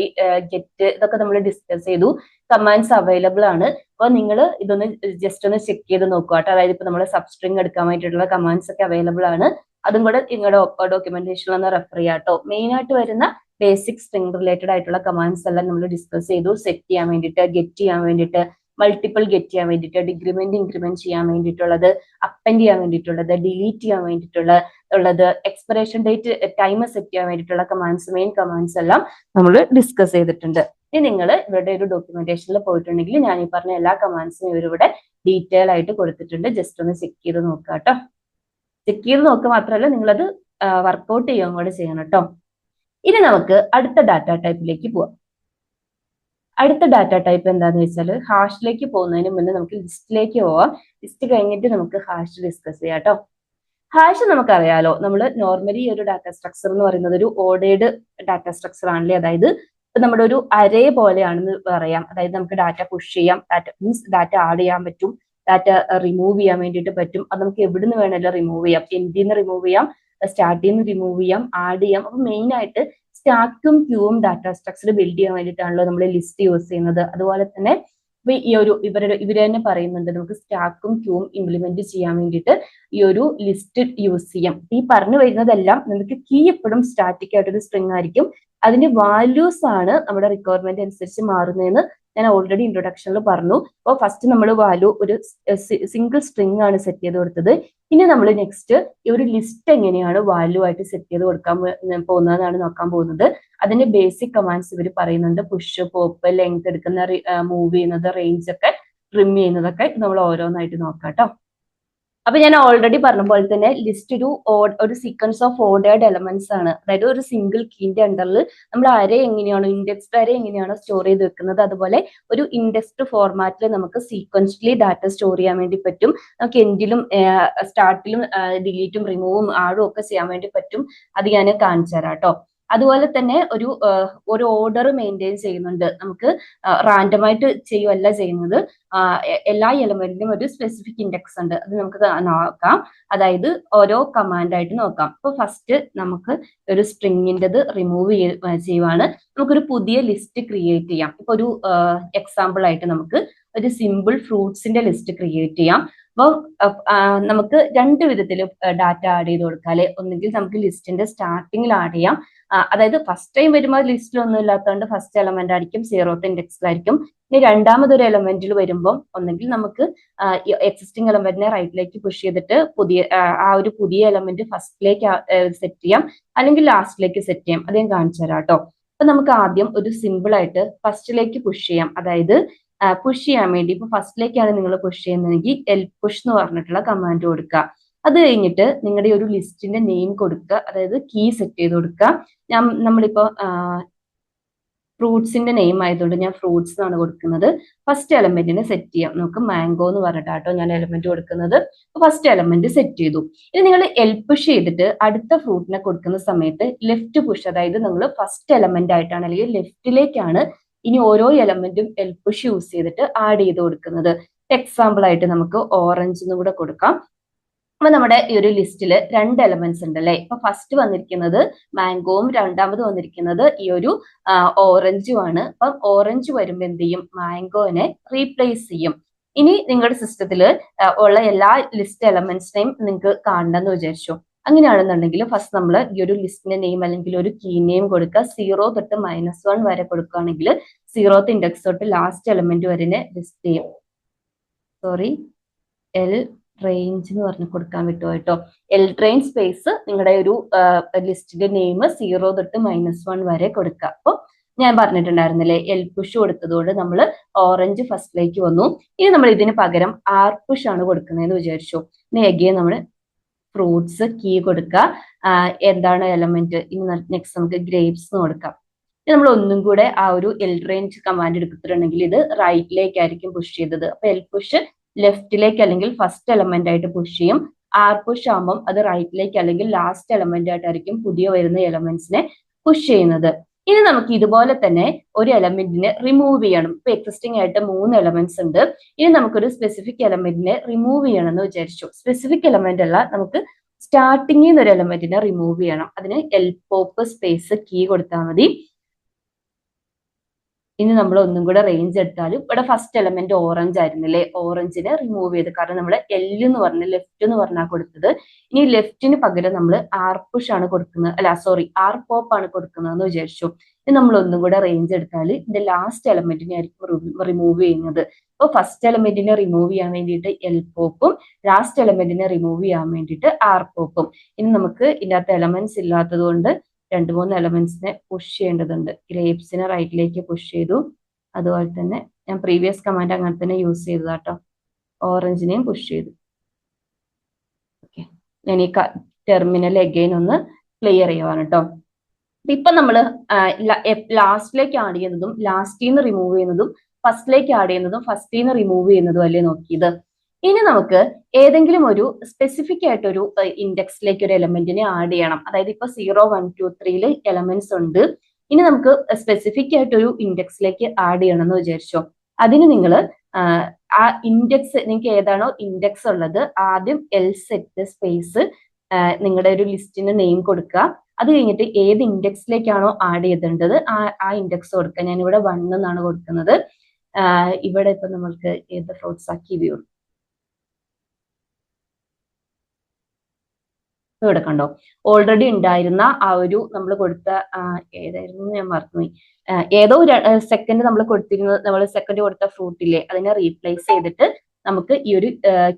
A: ഗെറ്റ് ഇതൊക്കെ നമ്മൾ ഡിസ്കസ് ചെയ്തു. കമാൻഡ്സ് അവൈലബിൾ ആണ്. അപ്പൊ നിങ്ങൾ ഇതൊന്ന് ജസ്റ്റ് ഒന്ന് ചെക്ക് ചെയ്ത് നോക്കുക കേട്ടോ. അതായത് ഇപ്പൊ നമ്മൾ സബ്സ്ട്രിംഗ് എടുക്കാൻ വേണ്ടിയിട്ടുള്ള കമാൻഡ്സ് ഒക്കെ അവൈലബിൾ ആണ്. അതും കൂടെ നിങ്ങളുടെ ഡോക്യുമെന്റേഷനിൽ ഒന്ന് റെഫർ ചെയ്യാം കേട്ടോ. മെയിൻ ആയിട്ട് വരുന്ന ബേസിക് സ്ട്രിംഗ് റിലേറ്റഡ് ആയിട്ടുള്ള കമാൻഡ്സ് എല്ലാം നമ്മൾ ഡിസ്കസ് ചെയ്തു. സെറ്റ് ചെയ്യാൻ വേണ്ടിയിട്ട്, ഗെറ്റ് ചെയ്യാൻ വേണ്ടിയിട്ട്, മൾട്ടിപ്പിൾ ഗെറ്റ് ചെയ്യാൻ വേണ്ടിയിട്ട്, ഡിക്രിമെന്റ് ഇൻക്രിമെന്റ് ചെയ്യാൻ വേണ്ടിയിട്ടുള്ളത്, അപ്പൻഡ് ചെയ്യാൻ വേണ്ടിയിട്ടുള്ളത്, ഡിലീറ്റ് ചെയ്യാൻ വേണ്ടിയിട്ടുള്ളത്, എക്സ്പയറേഷൻ ഡേറ്റ് ടൈം സെറ്റ് ചെയ്യാൻ വേണ്ടിയിട്ടുള്ള കമാൻഡ്സ്, മെയിൻ കമാൻഡ്സ് എല്ലാം നമ്മൾ ഡിസ്കസ് ചെയ്തിട്ടുണ്ട്. ഇനി നിങ്ങൾ ഇവരുടെ ഒരു ഡോക്യുമെന്റേഷനിൽ പോയിട്ടുണ്ടെങ്കിൽ ഞാൻ ഈ പറഞ്ഞ എല്ലാ കമാൻഡ്സും ഇവരിവിടെ ഡീറ്റെയിൽ ആയിട്ട് കൊടുത്തിട്ടുണ്ട്. ജസ്റ്റ് ഒന്ന് ചെക്ക് ചെയ്ത് നോക്കുക കേട്ടോ. ചെക്ക് ചെയ്ത് നോക്കുക മാത്രമല്ല നിങ്ങളത് വർക്ക്ഔട്ട് ചെയ്യുകയും കൂടെ ചെയ്യണം കേട്ടോ. ഇനി നമുക്ക് അടുത്ത ഡാറ്റ ടൈപ്പിലേക്ക് പോവാം. അടുത്ത ഡാറ്റ ടൈപ്പ് എന്താന്ന് വെച്ചാൽ ഹാഷിലേക്ക് പോകുന്നതിന് മുന്നേ നമുക്ക് ലിസ്റ്റിലേക്ക് പോവാം. ലിസ്റ്റ് കഴിഞ്ഞിട്ട് നമുക്ക് ഹാഷ് ഡിസ്കസ് ചെയ്യാം കേട്ടോ. ഹാഷ് നമുക്കറിയാലോ, നമ്മൾ നോർമലി ഒരു ഡാറ്റ സ്ട്രക്ചർ എന്ന് പറയുന്നത് ഒരു ഓർഡേർഡ് ഡാറ്റ സ്ട്രക്ചർ ആണല്ലേ. അതായത് നമ്മുടെ ഒരു അരേ പോലെയാണെന്ന് പറയാം. അതായത് നമുക്ക് ഡാറ്റ പുഷ് ചെയ്യാം, ഡാറ്റ ആഡ് ചെയ്യാൻ പറ്റും, ഡാറ്റ റിമൂവ് ചെയ്യാൻ വേണ്ടിയിട്ട് പറ്റും. അത് നമുക്ക് എവിടുന്ന് വേണമെങ്കിലും റിമൂവ് ചെയ്യാം. എൻഡിൽ നിന്ന് റിമൂവ് ചെയ്യാം, സ്റ്റാർട്ടിൽ നിന്ന് റിമൂവ് ചെയ്യാം, ആഡ് ചെയ്യാം. അപ്പൊ മെയിൻ ആയിട്ട് സ്റ്റാക്കും ക്യൂവും ഡാറ്റ സ്ട്രക്ചർ ബിൽഡ് ചെയ്യാൻ വേണ്ടിയിട്ടാണല്ലോ നമ്മൾ ലിസ്റ്റ് യൂസ് ചെയ്യുന്നത്. അതുപോലെ തന്നെ ഈ ഒരു ഇവര് തന്നെ പറയുന്നുണ്ട് നമുക്ക് സ്റ്റാക്കും ക്യൂവും ഇംപ്ലിമെന്റ് ചെയ്യാൻ വേണ്ടിയിട്ട് ഈ ഒരു ലിസ്റ്റ് യൂസ് ചെയ്യാം. ഈ പറഞ്ഞു വരുന്നതെല്ലാം നമുക്ക് കീ എപ്പോഴും സ്റ്റാറ്റിക് ആയിട്ടൊരു സ്ട്രിങ് ആയിരിക്കും. അതിന്റെ വാല്യൂസ് ആണ് നമ്മുടെ റിക്വയർമെന്റ് അനുസരിച്ച് മാറുന്നതെന്ന് ഞാൻ ഓൾറെഡി ഇൻട്രൊഡക്ഷനിൽ പറഞ്ഞു. അപ്പോൾ ഫസ്റ്റ് നമ്മൾ വാല്യൂ ഒരു സിംഗിൾ സ്ട്രിങ് ആണ് സെറ്റ് ചെയ്ത് കൊടുത്തത്. ഇനി നമ്മൾ നെക്സ്റ്റ് ഈ ഒരു ലിസ്റ്റ് എങ്ങനെയാണ് വാല്യൂ ആയിട്ട് സെറ്റ് ചെയ്ത് കൊടുക്കാൻ പോകുന്നതാണ് നോക്കാൻ പോകുന്നത്. അതിന്റെ ബേസിക് കമാൻഡ്സ് ഇവർ പറയുന്നുണ്ട്. പുഷ്, പോപ്പ്, ലെങ്ത് എടുക്കുന്ന, മൂവ് ചെയ്യുന്നത്, റേഞ്ച് ഒക്കെ ട്രിം ചെയ്യുന്നതൊക്കെ നമ്മൾ ഓരോന്നായിട്ട് നോക്കാം കേട്ടോ. അപ്പൊ ഞാൻ ഓൾറെഡി പറഞ്ഞ പോലെ തന്നെ ലിസ്റ്റ് ഒരു സീക്വൻസ് ഓഫ് ഓർഡേർഡ് എലമെന്റ്സ് ആണ്. അതായത് ഒരു സിംഗിൾ കീന്റെ അണ്ടറിൽ നമ്മൾ അരേ എങ്ങനെയാണോ ഇൻഡെക്സ്ഡ് അരേ എങ്ങനെയാണോ സ്റ്റോർ ചെയ്ത് വെക്കുന്നത്, അതുപോലെ ഒരു ഇൻഡെക്സ്ഡ് ഫോർമാറ്റിൽ നമുക്ക് സീക്വൻഷ്യലി ഡാറ്റ സ്റ്റോർ ചെയ്യാൻ വേണ്ടി പറ്റും. നമുക്ക് എൻഡിലും സ്റ്റാർട്ടിലും ഡിലീറ്റും റിമൂവും ആഡും ഒക്കെ ചെയ്യാൻ വേണ്ടി പറ്റും. അത് ഞാൻ കാണിച്ചു തരാം കേട്ടോ. അതുപോലെ തന്നെ ഒരു ഓർഡർ മെയിൻറ്റെയിൻ ചെയ്യുന്നുണ്ട്. നമുക്ക് റാൻഡമായിട്ട് ചെയ്യുകയല്ല ചെയ്യുന്നത്. എല്ലാ എലമെന്റിനും ഒരു സ്പെസിഫിക് ഇൻഡെക്സ് ഉണ്ട്. അത് നമുക്ക് നോക്കാം. അതായത് ഓരോ കമാൻഡായിട്ട് നോക്കാം. ഇപ്പൊ ഫസ്റ്റ് നമുക്ക് ഒരു സ്ട്രിങ്ങിൻ്റെത് റിമൂവ് ചെയ്യുവാണ്. നമുക്കൊരു പുതിയ ലിസ്റ്റ് ക്രിയേറ്റ് ചെയ്യാം. ഇപ്പൊ ഒരു എക്സാമ്പിൾ ആയിട്ട് നമുക്ക് ഒരു സിമ്പിൾ ഫ്രൂട്ട്സിന്റെ ലിസ്റ്റ് ക്രിയേറ്റ് ചെയ്യാം. അപ്പോൾ നമുക്ക് രണ്ട് വിധത്തിൽ ഡാറ്റ ആഡ് ചെയ്ത് കൊടുക്കാം അല്ലെ. ഒന്നുകിൽ നമുക്ക് ലിസ്റ്റിന്റെ സ്റ്റാർട്ടിങ്ങിൽ ആഡ് ചെയ്യാം. അതായത് ഫസ്റ്റ് ടൈം വരുമ്പോൾ ലിസ്റ്റിലൊന്നും ഇല്ലാത്തതുകൊണ്ട് ഫസ്റ്റ് എലമെന്റ് ആയിരിക്കും, 0th ഇൻഡെക്സിലായിരിക്കും. ഇനി രണ്ടാമതൊരു എലമെന്റിൽ വരുമ്പോൾ ഒന്നെങ്കിൽ നമുക്ക് എക്സിസ്റ്റിംഗ് എലമെന്റിനെ റൈറ്റിലേക്ക് പുഷ് ചെയ്തിട്ട് ഒരു പുതിയ എലമെന്റ് ഫസ്റ്റിലേക്ക് സെറ്റ് ചെയ്യാം, അല്ലെങ്കിൽ ലാസ്റ്റിലേക്ക് സെറ്റ് ചെയ്യാം. അത് ഞാൻ കാണിച്ചു തരാം കേട്ടോ. അപ്പൊ നമുക്ക് ആദ്യം ഒരു സിമ്പിൾ ആയിട്ട് ഫസ്റ്റിലേക്ക് പുഷ് ചെയ്യാം. അതായത് പുഷ് ചെയ്യാൻ വേണ്ടി ഇപ്പൊ ഫസ്റ്റിലേക്കാണ് നിങ്ങൾ പുഷ് ചെയ്യുന്നതെങ്കിൽ എൽ പുഷ് എന്ന് പറഞ്ഞിട്ടുള്ള കമാൻഡ് കൊടുക്കുക. അത് കഴിഞ്ഞിട്ട് നിങ്ങളുടെ ഒരു ലിസ്റ്റിന്റെ നെയിം കൊടുക്കുക, അതായത് കീ സെറ്റ് ചെയ്ത് കൊടുക്കുക. നമ്മളിപ്പോ ഫ്രൂട്ട്സിന്റെ നെയിം ആയതുകൊണ്ട് ഞാൻ ഫ്രൂട്ട്സ് എന്നാണ് കൊടുക്കുന്നത്. ഫസ്റ്റ് എലമെന്റിനെ സെറ്റ് ചെയ്യാം. നമുക്ക് മാംഗോ എന്ന് പറഞ്ഞിട്ടാട്ടോ ഞാൻ എലമെന്റ് കൊടുക്കുന്നത്. ഫസ്റ്റ് എലമെന്റ് സെറ്റ് ചെയ്തു. ഇനി നിങ്ങൾ എൽ പുഷ് ചെയ്തിട്ട് അടുത്ത ഫ്രൂട്ടിനെ കൊടുക്കുന്ന സമയത്ത് ലെഫ്റ്റ് പുഷ്, അതായത് നിങ്ങൾ ഫസ്റ്റ് എലമെന്റ് ആയിട്ടാണ് അല്ലെങ്കിൽ ലെഫ്റ്റിലേക്കാണ് ഇനി ഓരോ എലമെന്റും എൽ പുഷ് യൂസ് ചെയ്തിട്ട് ആഡ് ചെയ്ത് കൊടുക്കുന്നത്. എക്സാമ്പിൾ ആയിട്ട് നമുക്ക് ഓറഞ്ച് എന്ന് കൂടെ കൊടുക്കാം. അപ്പൊ നമ്മുടെ ഈ ഒരു ലിസ്റ്റില് രണ്ട് എലമെന്റ്സ് ഉണ്ട് അല്ലെ. ഇപ്പൊ ഫസ്റ്റ് വന്നിരിക്കുന്നത് മാംഗോവും രണ്ടാമത് വന്നിരിക്കുന്നത് ഈ ഒരു ഓറഞ്ചും ആണ്. അപ്പം ഓറഞ്ച് വരുമ്പോൾ എന്ത് ചെയ്യും, മാംഗോനെ റീപ്ലേസ് ചെയ്യും. ഇനി നിങ്ങളുടെ സിസ്റ്റത്തില് ഉള്ള എല്ലാ ലിസ്റ്റ് എലമെന്റ്സിനെയും നിങ്ങൾക്ക് കാണണമെന്ന് വിചാരിച്ചു. അങ്ങനെയാണെന്നുണ്ടെങ്കിൽ ഫസ്റ്റ് നമ്മൾ ഈ ഒരു ലിസ്റ്റിന്റെ നെയിം അല്ലെങ്കിൽ ഒരു കീ നെയിം കൊടുക്കുക. 0 തൊട്ട് -1 വരെ കൊടുക്കുകയാണെങ്കിൽ 0th ഇൻഡെക്സ് തൊട്ട് ലാസ്റ്റ് എലമെന്റ് വരെ ലിസ്റ്റ് ചെയ്യും. സോറി, എൽ റേഞ്ച് എന്ന് പറഞ്ഞ് കൊടുക്കാൻ വിട്ടു കേട്ടോ. എൽ ട്രെയിൻ സ്പേസ് നിങ്ങളുടെ ഒരു ലിസ്റ്റിന്റെ നെയിം 0 തൊട്ട് -1 വരെ കൊടുക്കുക. അപ്പൊ ഞാൻ പറഞ്ഞിട്ടുണ്ടായിരുന്നില്ലേ, എൽ പുഷ് കൊടുത്തതുകൊണ്ട് നമ്മൾ ഓറഞ്ച് ഫസ്റ്റിലേക്ക് വന്നു. ഇനി നമ്മൾ ഇതിന് പകരം ആർ പുഷ് ആണ് കൊടുക്കുന്നതെന്ന് വിചാരിച്ചു. ഇനി അഗെയിൻ നമ്മൾ ഫ്രൂട്ട്സ് കീ കൊടുക്കുക. എന്താണ് എലമെന്റ്, ഇനി നെക്സ്റ്റ് നമുക്ക് ഗ്രേപ്സ് എന്ന് കൊടുക്കാം. നമ്മൾ ഒന്നും കൂടെ ആ ഒരു എൽ റേഞ്ച് കമാൻഡ് എടുത്തിട്ടുണ്ടെങ്കിൽ ഇത് റൈറ്റിലേക്കായിരിക്കും പുഷ് ചെയ്തത്. അപ്പൊ എൽ പുഷ് ലെഫ്റ്റിലേക്ക് അല്ലെങ്കിൽ ഫസ്റ്റ് എലമെന്റ് ആയിട്ട് പുഷ് ചെയ്യും. ആർ പുഷ് ആകുമ്പോൾ അത് റൈറ്റിലേക്ക് അല്ലെങ്കിൽ ലാസ്റ്റ് എലമെന്റ് ആയിട്ടായിരിക്കും പുതിയ വരുന്ന എലമെന്റ്സിനെ പുഷ് ചെയ്യുന്നത്. ഇനി നമുക്ക് ഇതുപോലെ തന്നെ ഒരു എലമെന്റിനെ റിമൂവ് ചെയ്യണം. ഇപ്പൊ എക്സിസ്റ്റിംഗ് ആയിട്ട് 3 എലമെന്റ്സ് ഉണ്ട്. ഇനി നമുക്കൊരു സ്പെസിഫിക് എലമെന്റിനെ റിമൂവ് ചെയ്യണം എന്ന് വിചാരിച്ചു. സ്പെസിഫിക് എലമെന്റ് അല്ല, നമുക്ക് സ്റ്റാർട്ടിങ്ങിൽ നിന്ന് ഒരു എലമെന്റിനെ റിമൂവ് ചെയ്യണം. അതിന് എൽ പോപ്പ് സ്പേസ് കീ കൊടുത്താൽ മതി. ഇനി നമ്മൾ ഒന്നും കൂടെ റേഞ്ച് എടുത്താലും ഇവിടെ ഫസ്റ്റ് എലമെന്റ് ഓറഞ്ച് ആയിരുന്നില്ലേ, ഓറഞ്ചിനെ റിമൂവ് ചെയ്ത്, കാരണം നമ്മൾ എൽ എന്ന് പറഞ്ഞ് ലെഫ്റ്റ് എന്ന് പറഞ്ഞാൽ കൊടുത്തത്. ഇനി ലെഫ്റ്റിന് പകരം നമ്മൾ ആർ പുഷ് ആണ് കൊടുക്കുന്നത്, അല്ല സോറി ആർ പോപ്പ് ആണ് കൊടുക്കുന്നതെന്ന് വിചാരിച്ചു. ഇനി നമ്മൾ ഒന്നും കൂടെ റേഞ്ച് എടുത്താൽ ഇതിന്റെ ലാസ്റ്റ് എലമെന്റിനെ ആയിരിക്കും റിമൂവ് ചെയ്യുന്നത്. അപ്പോൾ ഫസ്റ്റ് എലമെന്റിനെ റിമൂവ് ചെയ്യാൻ വേണ്ടിയിട്ട് എൽ പോപ്പും ലാസ്റ്റ് എലമെന്റിനെ റിമൂവ് ചെയ്യാൻ വേണ്ടിയിട്ട് ആർ പോപ്പും. ഇനി നമുക്ക് ഇതിനകത്ത് എലമെന്റ്സ് ഇല്ലാത്തത് കൊണ്ട് മൂന്ന് എലമെന്റ്സിനെ പുഷ് ചെയ്യേണ്ടതുണ്ട്. ഗ്രേപ്സിനെ റൈറ്റിലേക്ക് പുഷ് ചെയ്തു. അതുപോലെ തന്നെ ഞാൻ പ്രീവിയസ് കമാൻഡ് അങ്ങനെ തന്നെ യൂസ് ചെയ്തതാട്ടോ. ഓറഞ്ചിനെയും പുഷ് ചെയ്തു. ഓക്കെ, ഞാൻ ഈ ടെർമിനൽ അഗൈൻ ഒന്ന് ക്ലിയർ ചെയ്യുവാണ് കേട്ടോ. ഇപ്പൊ നമ്മള് ലാസ്റ്റിലേക്ക് ആഡ് ചെയ്യുന്നതും ലാസ്റ്റിൽ നിന്ന് റിമൂവ് ചെയ്യുന്നതും ഫസ്റ്റിലേക്ക് ആഡ് ചെയ്യുന്നതും ഫസ്റ്റിൽ നിന്ന് റിമൂവ് ചെയ്യുന്നതും അല്ലേ നോക്കിയത്. ഇനി നമുക്ക് ഏതെങ്കിലും ഒരു സ്പെസിഫിക് ആയിട്ട് ഒരു ഇൻഡെക്സിലേക്ക് ഒരു എലമെന്റിനെ ആഡ് ചെയ്യണം. അതായത് ഇപ്പൊ 0, 1, 2, 3 എലമെന്റ്സ് ഉണ്ട്. ഇനി നമുക്ക് സ്പെസിഫിക് ആയിട്ട് ഒരു ഇൻഡെക്സിലേക്ക് ആഡ് ചെയ്യണം എന്ന് വിചാരിച്ചോ. അതിന് നിങ്ങൾ ആ ഇൻഡെക്സ്, നിങ്ങൾക്ക് ഏതാണോ ഇൻഡെക്സ് ഉള്ളത് ആദ്യം എൽ സെറ്റ് സ്പേസ് നിങ്ങളുടെ ഒരു ലിസ്റ്റിന് നെയിം കൊടുക്കുക. അത് കഴിഞ്ഞിട്ട് ഏത് ഇൻഡെക്സിലേക്കാണോ ആഡ് ചെയ്തേണ്ടത് ആ ഇൻഡെക്സ് കൊടുക്കുക. ഞാനിവിടെ 1 എന്നാണ് കൊടുക്കുന്നത്. ഇവിടെ ഇപ്പൊ നമ്മൾക്ക് ഏത് ഫ്രൂട്ട്സ് ആക്കി വ്യൂ ഇവിടെ കണ്ടോ, ഓൾറെഡി ഉണ്ടായിരുന്ന ആ ഒരു നമ്മൾ കൊടുത്ത ഏതായിരുന്നു ഞാൻ മറന്നുപോയി, ഏതോ സെക്കൻഡ് നമ്മൾ കൊടുത്തിരുന്നത്, നമ്മൾ സെക്കൻഡ് കൊടുത്ത ഫ്രൂട്ടില്ലേ അതിനെ റീപ്ലേസ് ചെയ്തിട്ട് നമുക്ക് ഈ ഒരു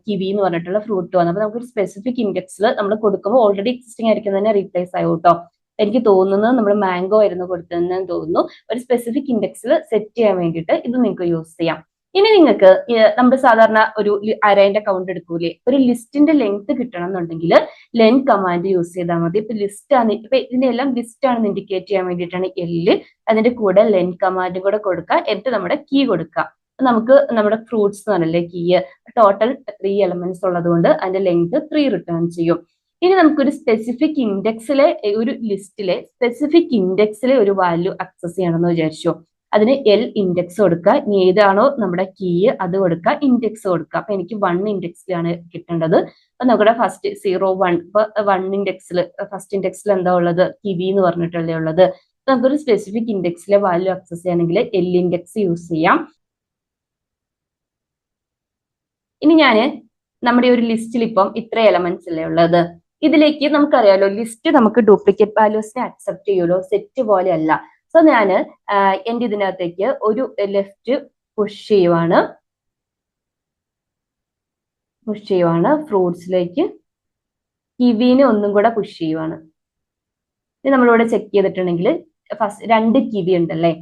A: കിവി എന്ന് പറഞ്ഞിട്ടുള്ള ഫ്രൂട്ട് വന്നു. അപ്പൊ നമുക്ക് ഒരു സ്പെസിഫിക് ഇൻഡെക്സിൽ നമ്മൾ കൊടുക്കുമ്പോൾ ഓൾറെഡി എക്സിസ്റ്റിംഗ് ആയിരിക്കുന്നതിനെ റീപ്ലേസ് ആയോ കേട്ടോ. എനിക്ക് തോന്നുന്നത് നമ്മൾ മാംഗോ ആയിരുന്നു കൊടുത്തതെന്ന് തോന്നുന്നു. ഒരു സ്പെസിഫിക് ഇൻഡെക്സിൽ സെറ്റ് ചെയ്യാൻ വേണ്ടിയിട്ട് ഇത് നിങ്ങൾക്ക് യൂസ് ചെയ്യാം. ഇനി നിങ്ങൾക്ക് നമ്മൾ സാധാരണ ഒരു അറേന്റെ കൗണ്ട് എടുക്കൂലേ, ഒരു ലിസ്റ്റിന്റെ ലെങ്ത് കിട്ടണം എന്നുണ്ടെങ്കിൽ ലെൻ കമാൻഡ് യൂസ് ചെയ്താൽ മതി. ഇപ്പൊ ലിസ്റ്റ് ആണ്, ഇപ്പൊ ഇതിനെല്ലാം ലിസ്റ്റ് ആണെന്ന് ഇൻഡിക്കേറ്റ് ചെയ്യാൻ വേണ്ടിയിട്ടാണ് എല്ല്, അതിന്റെ കൂടെ ലെൻ കമാൻഡ് കൂടെ കൊടുക്കുക, എന്നിട്ട് നമ്മുടെ കീ കൊടുക്കുക. നമുക്ക് നമ്മുടെ ഫ്രൂട്ട്സ് എന്ന് പറഞ്ഞല്ലേ കീ, ടോട്ടൽ 3 എലമെന്റ്സ് ഉള്ളത് കൊണ്ട് അതിന്റെ ലെങ്ത് 3 റിട്ടേൺ ചെയ്യും. ഇനി നമുക്കൊരു സ്പെസിഫിക് ഇൻഡെക്സിലെ ഒരു ലിസ്റ്റിലെ സ്പെസിഫിക് ഇൻഡെക്സിലെ ഒരു വാല്യൂ ആക്സസ് ചെയ്യണമെന്ന് വിചാരിച്ചു. അതിന് എൽ ഇൻഡെക്സ് കൊടുക്കുക. ഇനി ഏതാണോ നമ്മുടെ കീ അത് കൊടുക്കുക, ഇൻഡെക്സ് കൊടുക്കുക. അപ്പൊ എനിക്ക് 1 ഇൻഡെക്സിലാണ് കിട്ടേണ്ടത്. അപ്പൊ നമ്മുടെ ഫസ്റ്റ് 0, 1, ഇപ്പൊ 1 ഇൻഡെക്സിൽ ഫസ്റ്റ് ഇൻഡെക്സിൽ എന്താ ഉള്ളത്, കിവി എന്ന് പറഞ്ഞിട്ടല്ലേ ഉള്ളത്. നമുക്കൊരു സ്പെസിഫിക് ഇൻഡെക്സിലെ വാല്യൂ ആക്സസ് ചെയ്യണമെങ്കിൽ എൽ ഇൻഡെക്സ് യൂസ് ചെയ്യാം. ഇനി ഞാന് നമ്മുടെ ഒരു ലിസ്റ്റിൽ ഇപ്പം ഇത്ര എലമെന്റ്സ് അല്ലേ ഉള്ളത്, ഇതിലേക്ക് നമുക്കറിയാലോ ലിസ്റ്റ് നമുക്ക് ഡ്യൂപ്ലിക്കേറ്റ് വാല്യൂസിനെ അക്സെപ്റ്റ് ചെയ്യുമല്ലോ, സെറ്റ് പോലെ അല്ല. സോ ഞാൻ എന്റെ ഇതിനകത്തേക്ക് ഒരു ലെഫ്റ്റ് പുഷ് ചെയ്യുവാണ് ഫ്രൂട്ട്സിലേക്ക്, കിവിനെ ഒന്നും കൂടെ പുഷ് ചെയ്യുവാണ്. ഇത് നമ്മളിവിടെ ചെക്ക് ചെയ്തിട്ടുണ്ടെങ്കിൽ ഫസ്റ്റ് 2 കിവി ഉണ്ടല്ലേ.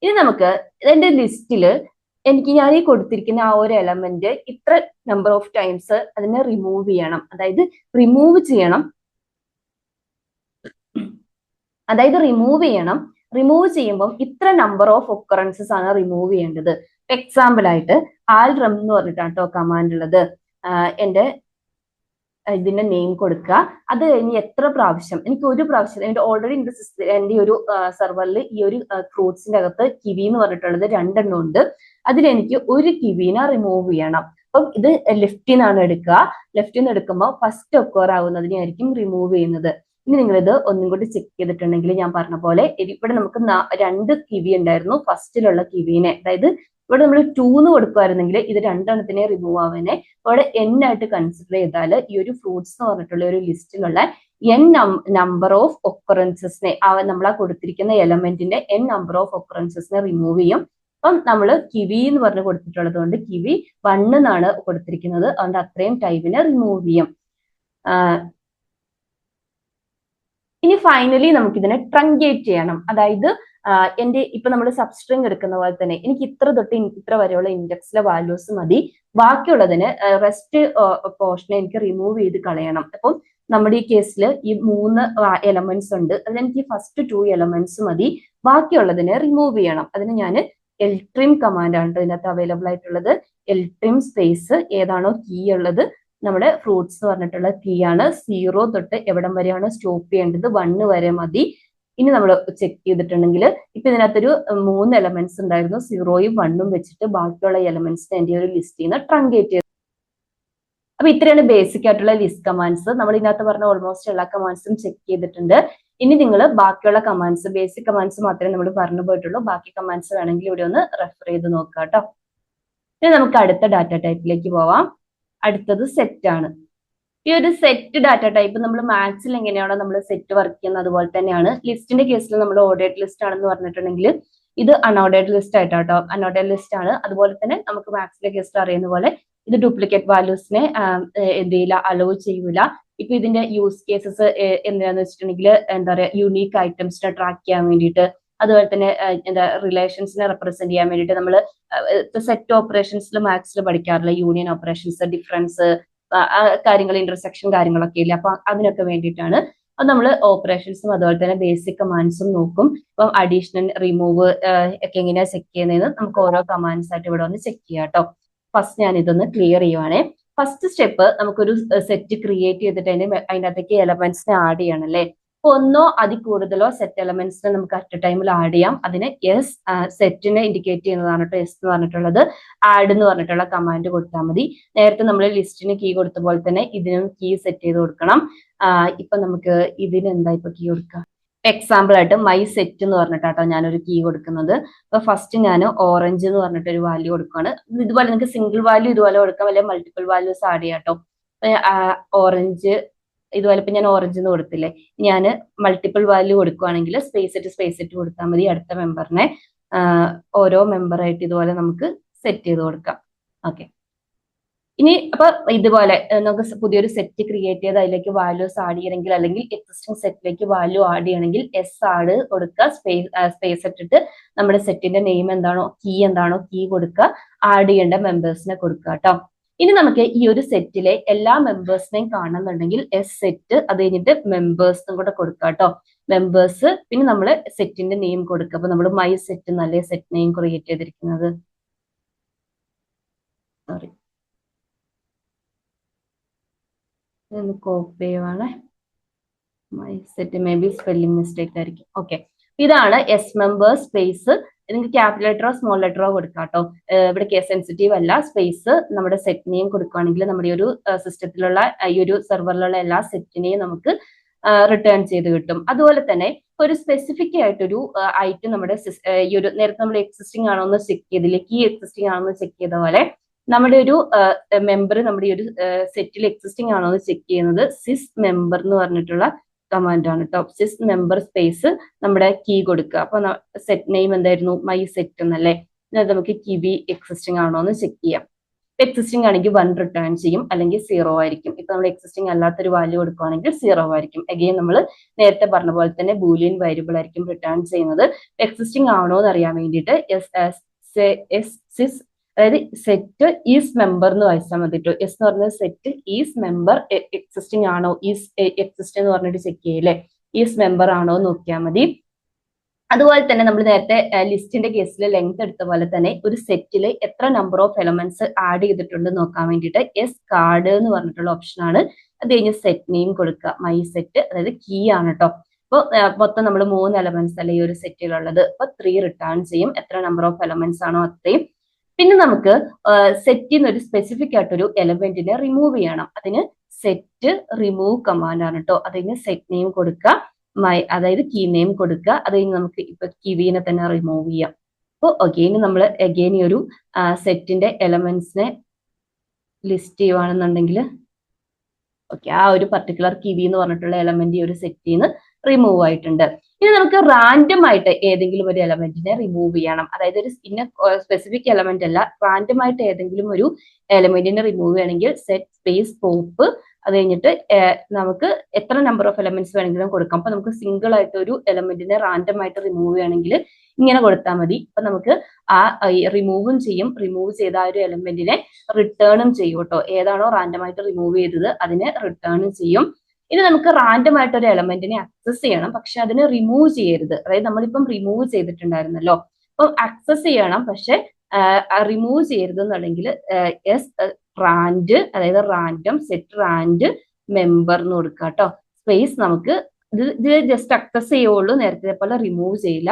A: ഇനി നമുക്ക് എന്റെ ലിസ്റ്റില് ഞാൻ ഈ കൊടുത്തിരിക്കുന്ന ആ ഒരു എലമെന്റ് ഇത്ര നമ്പർ ഓഫ് ടൈംസ് അതിനെ റിമൂവ് ചെയ്യണം. അതായത് റിമൂവ് ചെയ്യണം. റിമൂവ് ചെയ്യുമ്പോൾ ഇത്ര നമ്പർ ഓഫ് ഒക്കറൻസസ് ആണ് റിമൂവ് ചെയ്യേണ്ടത്. എക്സാമ്പിൾ ആയിട്ട് ആൽറം എന്ന് പറഞ്ഞിട്ടാണ് കേട്ടോ കമാൻഡ് ഉള്ളത്. എന്റെ ഇതിന്റെ നെയിം കൊടുക്കുക. അത് കഴിഞ്ഞ് എത്ര പ്രാവശ്യം, എനിക്ക് ഒരു പ്രാവശ്യം എന്റെ ഓൾറെഡി എന്റെ ഒരു സെർവറിൽ ഈ ഒരു ഫ്രൂട്ട്സിന്റെ അകത്ത് കിവി എന്ന് പറഞ്ഞിട്ടുള്ളത് 2 എണ്ണം ഉണ്ട്. അതിലെനിക്ക് ഒരു കിവിനെ റിമൂവ് ചെയ്യണം. അപ്പം ഇത് ലെഫ്റ്റിൽ നിന്നാണ് എടുക്കുക. ലെഫ്റ്റിൽ നിന്ന് എടുക്കുമ്പോൾ ഫസ്റ്റ് ഒക്കോർ ആവുന്നതിനായിരിക്കും റിമൂവ് ചെയ്യുന്നത്. ഇനി നിങ്ങളിത് ഒന്നും കൂടി ചെക്ക് ചെയ്തിട്ടുണ്ടെങ്കിൽ ഞാൻ പറഞ്ഞ പോലെ ഇവിടെ നമുക്ക് 2 കിവി ഉണ്ടായിരുന്നു ഫസ്റ്റിലുള്ള കിവിനെ. അതായത് ഇവിടെ നമ്മൾ 2 എന്ന് കൊടുക്കുമായിരുന്നെങ്കിൽ ഇത് 2 എണ്ണത്തിനെ റിമൂവ് ആവാനെ ഇവിടെ n ആയിട്ട് കൺസിഡർ ചെയ്താൽ ഈ ഒരു ഫ്രൂട്ട്സ് എന്ന് പറഞ്ഞിട്ടുള്ള ഒരു ലിസ്റ്റിലുള്ള n നമ്പർ ഓഫ് ഒക്കറൻസസിനെ, നമ്മൾ ആ കൊടുത്തിരിക്കുന്ന എലമെന്റിന്റെ n നമ്പർ ഓഫ് ഒക്കറൻസസിനെ റിമൂവ് ചെയ്യും. അപ്പം നമ്മൾ കിവി എന്ന് പറഞ്ഞ് കൊടുത്തിട്ടുള്ളത് കൊണ്ട് കിവി 1 എന്നാണ് കൊടുത്തിരിക്കുന്നത്, അതുകൊണ്ട് അത്രയും ടൈമിനെ റിമൂവ് ചെയ്യും. ഇനി ഫൈനലി നമുക്ക് ഇതിനെ ട്രങ്കേറ്റ് ചെയ്യണം. അതായത് എന്റെ ഇപ്പൊ നമ്മൾ സബ്സ്ട്രിങ് എടുക്കുന്ന പോലെ തന്നെ എനിക്ക് ഇത്ര തൊട്ട് ഇത്ര വരെയുള്ള ഇൻഡെക്സിലെ വാല്യൂസ് മതി, ബാക്കിയുള്ളതിന് റെസ്റ്റ് പോർഷനെ എനിക്ക് റിമൂവ് ചെയ്ത് കളയണം. അപ്പം നമ്മുടെ ഈ കേസിൽ ഈ 3 എലമെന്റ്സ് ഉണ്ട്, അതിലെനിക്ക് ഫസ്റ്റ് 2 എലമെന്റ്സ് മതി, ബാക്കിയുള്ളതിനെ റിമൂവ് ചെയ്യണം. അതിന് ഞാൻ എൽട്രിം കമാൻഡ് ആണ് ഇതിനകത്ത് അവൈലബിൾ ആയിട്ടുള്ളത്. എൽട്രിം സ്പേസ് ഏതാണോ കീ ഉള്ളത്, നമ്മുടെ ഫ്രൂട്ട്സ് എന്ന് പറഞ്ഞിട്ടുള്ള കീ ആണ്. 0 തൊട്ട് എവിടം വരെയാണ് സ്റ്റോപ്പ് ചെയ്യേണ്ടത്, 1 വരെ മതി. ഇനി നമ്മൾ ചെക്ക് ചെയ്തിട്ടുണ്ടെങ്കിൽ ഇപ്പൊ ഇതിനകത്തൊരു 3 എലമെന്റ്സ് ഉണ്ടായിരുന്നു, 0ഉം 1ഉം വെച്ചിട്ട് ബാക്കിയുള്ള എലമെന്റ്സിനെ എന്റെ ഒരു ലിസ്റ്റിൽ നിന്ന് ട്രങ്കേറ്റ് ചെയ്തു. അപ്പൊ ഇത്രയാണ് ബേസിക് ആയിട്ടുള്ള ലിസ്റ്റ് കമാൻഡ്സ്. നമ്മൾ ഇതിനകത്ത് പറഞ്ഞ ഓൾമോസ്റ്റ് എല്ലാ കമാൻഡ്സും ചെക്ക് ചെയ്തിട്ടുണ്ട്. ഇനി നിങ്ങൾ ബാക്കിയുള്ള കമാൻഡ്സ്, ബേസിക് കമാൻഡ്സ് മാത്രമേ നമ്മൾ പറഞ്ഞു പോയിട്ടുള്ളൂ. ബാക്കി കമാൻഡ്സ് വേണമെങ്കിൽ ഇവിടെ ഒന്ന് റെഫർ ചെയ്ത് നോക്കുക കേട്ടോ. ഇനി നമുക്ക് അടുത്ത ഡാറ്റ ടൈപ്പിലേക്ക് പോവാം. അടുത്തത് സെറ്റ് ആണ്. ഈ ഒരു സെറ്റ് ഡാറ്റ ടൈപ്പ് നമ്മൾ മാത്സിൽ എങ്ങനെയാണോ നമ്മൾ സെറ്റ് വർക്ക് ചെയ്യുന്നത് അതുപോലെ തന്നെയാണ് ലിസ്റ്റിന്റെ കേസിൽ നമ്മൾ ഓർഡേഡ് ലിസ്റ്റ് ആണെന്ന് പറഞ്ഞിട്ടുണ്ടെങ്കിൽ ഇത് അൺഓർഡേഡ് ലിസ്റ്റ് ആയിട്ടോ, അൺഓർഡേഡ് ലിസ്റ്റ് ആണ്. അതുപോലെ തന്നെ നമുക്ക് മാത്സിലെ കേസിൽ അറിയുന്ന പോലെ ഇത് ഡ്യൂപ്ലിക്കേറ്റ് വാല്യൂസിനെ എന്ത് ചെയ്യില്ല, അലോ ചെയ്യൂല. ഇപ്പൊ ഇതിന്റെ യൂസ് കേസസ് എന്താന്ന് വെച്ചിട്ടുണ്ടെങ്കിൽ എന്താ പറയാ യുണീക്ക് ഐറ്റംസിനെ ട്രാക്ക് ചെയ്യാൻ വേണ്ടിയിട്ട്, അതുപോലെ തന്നെ എന്താ റിലേഷൻസിനെ റെപ്രസെന്റ് ചെയ്യാൻ വേണ്ടിയിട്ട് നമ്മൾ സെറ്റ് ഓപ്പറേഷൻസിൽ മാത്സിൽ പഠിക്കാറില്ല, യൂണിയൻ ഓപ്പറേഷൻസ്, ഡിഫറൻസ് കാര്യങ്ങൾ, ഇന്റർസെക്ഷൻ കാര്യങ്ങളൊക്കെ ഇല്ല. അപ്പൊ അതിനൊക്കെ വേണ്ടിയിട്ടാണ്. അത് നമ്മൾ ഓപ്പറേഷൻസും അതുപോലെ തന്നെ ബേസിക് കമാൻഡ്സും നോക്കും. ഇപ്പം അഡീഷണൽ, റിമൂവ് ഒക്കെ എങ്ങനെയാ ചെക്ക് ചെയ്യുന്നതെന്ന് നമുക്ക് ഓരോ കമാൻഡ്സ് ആയിട്ട് ഇവിടെ ഒന്ന് ചെക്ക് ചെയ്യാം കേട്ടോ. ഫസ്റ്റ് ഞാൻ ഇതൊന്ന് ക്ലിയർ ചെയ്യുവാണേ. ഫസ്റ്റ് സ്റ്റെപ്പ്, നമുക്കൊരു സെറ്റ് ക്രിയേറ്റ് ചെയ്തിട്ട് അതിനകത്തേക്ക് എലമെന്റ്സിനെ ആഡ് ചെയ്യണം അല്ലേ. അപ്പൊ ഒന്നോ അതിൽ കൂടുതലോ സെറ്റ് എലമെന്റ്സിനെ നമുക്ക് അറ്റ് എ ടൈമിൽ ആഡ് ചെയ്യാം. അതിന് എസ് സെറ്റിനെ ഇൻഡിക്കേറ്റ് ചെയ്യുന്നതാണ് കേട്ടോ എസ് എന്ന് പറഞ്ഞിട്ടുള്ളത്. ആഡ് എന്ന് പറഞ്ഞിട്ടുള്ള കമാൻഡ് കൊടുത്താൽ മതി. നേരത്തെ നമ്മൾ ലിസ്റ്റിന് കീ കൊടുത്ത പോലെ തന്നെ ഇതിനും കീ സെറ്റ് ചെയ്ത് കൊടുക്കണം. ഇപ്പൊ നമുക്ക് ഇതിന് എന്താ ഇപ്പൊ കീ കൊടുക്കുക? എക്സാമ്പിൾ ആയിട്ട് മൈ സെറ്റ് എന്ന് പറഞ്ഞിട്ടാട്ടോ ഞാനൊരു കീ കൊടുക്കുന്നത്. അപ്പൊ ഫസ്റ്റ് ഞാൻ ഓറഞ്ച് എന്ന് പറഞ്ഞിട്ട് ഒരു വാല്യൂ കൊടുക്കുകയാണ്. ഇതുപോലെ നിങ്ങൾക്ക് സിംഗിൾ വാല്യൂ ഇതുപോലെ കൊടുക്കാം, അല്ലെങ്കിൽ മൾട്ടിപ്പിൾ വാല്യൂസ് ആഡ് ചെയ്യാം കേട്ടോ. ഓറഞ്ച് ഇതുപോലെ ഇപ്പൊ ഞാൻ ഓറഞ്ച് എന്ന് കൊടുത്തില്ലേ, ഞാൻ മൾട്ടിപ്പിൾ വാല്യൂ കൊടുക്കുകയാണെങ്കിൽ സ്പേസ് ഇട്ട് കൊടുത്താൽ മതി. അടുത്ത മെമ്പറിനെ ഓരോ മെമ്പറായിട്ട് ഇതുപോലെ നമുക്ക് സെറ്റ് ചെയ്ത് കൊടുക്കാം. ഓക്കെ, ഇനി അപ്പൊ ഇതുപോലെ നമുക്ക് പുതിയൊരു സെറ്റ് ക്രിയേറ്റ് ചെയ്ത് അതിലേക്ക് വാല്യൂസ് ആഡ് ചെയ്യണമെങ്കിൽ, അല്ലെങ്കിൽ എക്സിസ്റ്റിംഗ് സെറ്റിലേക്ക് വാല്യൂ ആഡ് ചെയ്യണമെങ്കിൽ എസ് ആഡ് കൊടുക്കുക, സ്പേസ് ഇട്ടിട്ട് നമ്മുടെ സെറ്റിന്റെ നെയിം എന്താണോ, കീ കൊടുക്കുക, ആഡ് ചെയ്യേണ്ട മെമ്പേഴ്സിനെ കൊടുക്കുക കേട്ടോ. ഇനി നമുക്ക് ഈ ഒരു സെറ്റിലെ എല്ലാ മെമ്പേഴ്സിനെയും കാണുന്നുണ്ടെങ്കിൽ എസ് സെറ്റ്, അത് കഴിഞ്ഞിട്ട് മെമ്പേഴ്സും കൂടെ കൊടുക്കുക കേട്ടോ. മെമ്പേഴ്സ്, പിന്നെ നമ്മൾ സെറ്റിന്റെ നെയിം കൊടുക്കുക. അപ്പൊ നമ്മൾ മൈ സെറ്റ് എന്നല്ലേ സെറ്റ് നെയിം ക്രിയേറ്റ് ചെയ്തിരിക്കുന്നത്. സോറി, കോപ്പി ചെയ്യുവാണ്. My set may be spelling mistake ആയിരിക്കും. ഓക്കെ, ഇതാണ് എസ് മെമ്പർ സ്പേസ്. നിങ്ങൾക്ക് ക്യാപിറ്റൽ ലെറ്ററോ സ്മോൾ ലെറ്ററോ കൊടുക്കാം കേട്ടോ. ഇവിടെ കേസ് സെൻസിറ്റീവ് അല്ല. സ്പേസ് നമ്മുടെ സെറ്റ് നെയിം കൊടുക്കുകയാണെങ്കിൽ നമ്മുടെ ഒരു സിസ്റ്റത്തിലുള്ള ഈ ഒരു സെർവറിലുള്ള എല്ലാ സെറ്റിനെയും നമുക്ക് റിട്ടേൺ ചെയ്ത് കിട്ടും. അതുപോലെ തന്നെ ഒരു സ്പെസിഫിക് ആയിട്ടൊരു ഐറ്റം നമ്മുടെ ഈ ഒരു നേരത്തെ നമ്മൾ എക്സിസ്റ്റിംഗ് ആണോ എന്ന് ചെക്ക് ചെയ്തില്ലേ, കീ എക്സിസ്റ്റിംഗ് ആണോ എന്ന് ചെക്ക് ചെയ്ത പോലെ നമ്മുടെ ഒരു മെമ്പർ നമ്മുടെ ഈ ഒരു സെറ്റിൽ എക്സിസ്റ്റിംഗ് ആണോ എന്ന് ചെക്ക് ചെയ്യുന്നത് സിസ് മെമ്പർ എന്ന് പറഞ്ഞിട്ടുള്ള കമാൻഡ് ആണ് കേട്ടോ. സിസ് മെമ്പർ സ്പേസ് നമ്മുടെ കീ കൊടുക്കുക. അപ്പൊ സെറ്റ് നെയിം എന്തായിരുന്നു, മൈ സെറ്റ് എന്നല്ലേ. നമുക്ക് കീ എക്സിസ്റ്റിംഗ് ആണോ എന്ന് ചെക്ക് ചെയ്യാം. എക്സിസ്റ്റിംഗ് ആണെങ്കിൽ 1 റിട്ടേൺ ചെയ്യും, അല്ലെങ്കിൽ 0 ആയിരിക്കും. ഇപ്പൊ നമ്മൾ എക്സിസ്റ്റിംഗ് അല്ലാത്തൊരു വാല്യൂ കൊടുക്കുകയാണെങ്കിൽ 0 ആയിരിക്കും. അഗെയിൻ നമ്മൾ നേരത്തെ പറഞ്ഞ പോലെ തന്നെ ബൂലിയൻ വേരിയബിൾ ആയിരിക്കും റിട്ടേൺ ചെയ്യുന്നത്. എക്സിസ്റ്റിംഗ് ആണോ എന്ന് അറിയാൻ വേണ്ടിയിട്ട് സിസ്, അതായത് സെറ്റ് ഈസ് മെമ്പർ എന്ന് വായിച്ചാൽ മതി കേട്ടോ. എസ് എന്ന് പറഞ്ഞത് സെറ്റ് ഈസ് മെമ്പർ എക്സിസ്റ്റിംഗ് ആണോ, ഈസ് എക്സിസ്റ്റ് എന്ന് പറഞ്ഞിട്ട് ചെക്ക് ചെയ്യില്ലേ, ഈസ് മെമ്പർ ആണോ എന്ന് നോക്കിയാൽ മതി. അതുപോലെ തന്നെ നമ്മൾ നേരത്തെ ലിസ്റ്റിന്റെ കേസിൽ ലെങ്ത് എടുത്ത പോലെ തന്നെ ഒരു സെറ്റിൽ എത്ര നമ്പർ ഓഫ് എലമെന്റ്സ് ആഡ് ചെയ്തിട്ടുണ്ട് നോക്കാൻ വേണ്ടിയിട്ട് എസ് കാർഡ് എന്ന് പറഞ്ഞിട്ടുള്ള ഓപ്ഷൻ ആണ്. അത് കഴിഞ്ഞ് സെറ്റ് നെയിം കൊടുക്കുക, മൈ സെറ്റ്, അതായത് കീ ആണ് കേട്ടോ. അപ്പോൾ മൊത്തം നമ്മൾ 3 എലമെന്റ്സ് അല്ലെ ഈ ഒരു സെറ്റിലുള്ളത്. അപ്പൊ 3 റിട്ടേൺ ചെയ്യും, എത്ര നമ്പർ ഓഫ് എലമെന്റ്സ് ആണോ അത്രയും. പിന്നെ നമുക്ക് സെറ്റിൽ നിന്ന് ഒരു സ്പെസിഫിക് ആയിട്ടൊരു എലമെന്റിനെ റിമൂവ് ചെയ്യണം. അതിന് സെറ്റ് റിമൂവ് കമാൻഡ് ആണ് കേട്ടോ. അതിന് സെറ്റ് നെയിം കൊടുക്കുക, അതായത് കീ നെയിം കൊടുക്കുക. അത് കഴിഞ്ഞ് നമുക്ക് ഇപ്പൊ കീവിനെ തന്നെ റിമൂവ് ചെയ്യാം. അപ്പോൾ അഗെയിൻ നമ്മൾ അഗെയിൻ ഈ ഒരു സെറ്റിന്റെ എലമെന്റ്സിനെ ലിസ്റ്റ് ചെയ്യുവാണെന്നുണ്ടെങ്കിൽ ഓക്കെ, ആ ഒരു പർട്ടിക്കുലർ കീവി എന്ന് പറഞ്ഞിട്ടുള്ള എലമെന്റ് ഈ ഒരു സെറ്റിൽ നിന്ന് റിമൂവ് ആയിട്ടുണ്ട്. ഇനി നമുക്ക് റാൻഡം ആയിട്ട് ഏതെങ്കിലും ഒരു എലമെന്റിനെ റിമൂവ് ചെയ്യണം. അതായത് ഒരു സ്പെസിഫിക് എലമെന്റ് അല്ല, റാൻഡം ആയിട്ട് ഏതെങ്കിലും ഒരു എലമെന്റിനെ റിമൂവ് ചെയ്യണമെങ്കിൽ സെറ്റ് സ്പേസ് പോപ്പ്, അത് കഴിഞ്ഞിട്ട് നമുക്ക് എത്ര നമ്പർ ഓഫ് എലമെന്റ്സ് വേണമെങ്കിലും കൊടുക്കാം. അപ്പൊ നമുക്ക് സിംഗിൾ ആയിട്ട് ഒരു എലമെന്റിനെ റാൻഡം ആയിട്ട് റിമൂവ് ചെയ്യണമെങ്കിൽ ഇങ്ങനെ കൊടുത്താൽ മതി. അപ്പൊ നമുക്ക് ആ റിമൂവും ചെയ്യും, റിമൂവ് ചെയ്ത ആ ഒരു എലമെന്റിനെ റിട്ടേണും ചെയ്യും കേട്ടോ. ഏതാണോ റാൻഡം ആയിട്ട് റിമൂവ് ചെയ്തത് അതിനെ റിട്ടേണും ചെയ്യും. ഇനി നമുക്ക് റാൻഡം ആയിട്ട് ഒരു എലമെന്റിനെ ആക്സസ് ചെയ്യണം, പക്ഷെ അതിനെ റിമൂവ് ചെയ്യരുത്. അതായത് നമ്മളിപ്പം റിമൂവ് ചെയ്തിട്ടുണ്ടായിരുന്നല്ലോ, അപ്പം ആക്സസ് ചെയ്യണം, പക്ഷെ റിമൂവ് ചെയ്യരുത് എന്നുണ്ടെങ്കിൽ എസ് റാൻഡ്, അതായത് റാൻഡം സെറ്റ് റാൻഡ് മെമ്പർ എന്ന് കൊടുക്കുക കേട്ടോ. സ്പേസ് നമുക്ക് ഇത് ജസ്റ്റ് ആക്സസ് ചെയ്യുള്ളൂ, നേരത്തെ പോലെ റിമൂവ് ചെയ്യില്ല.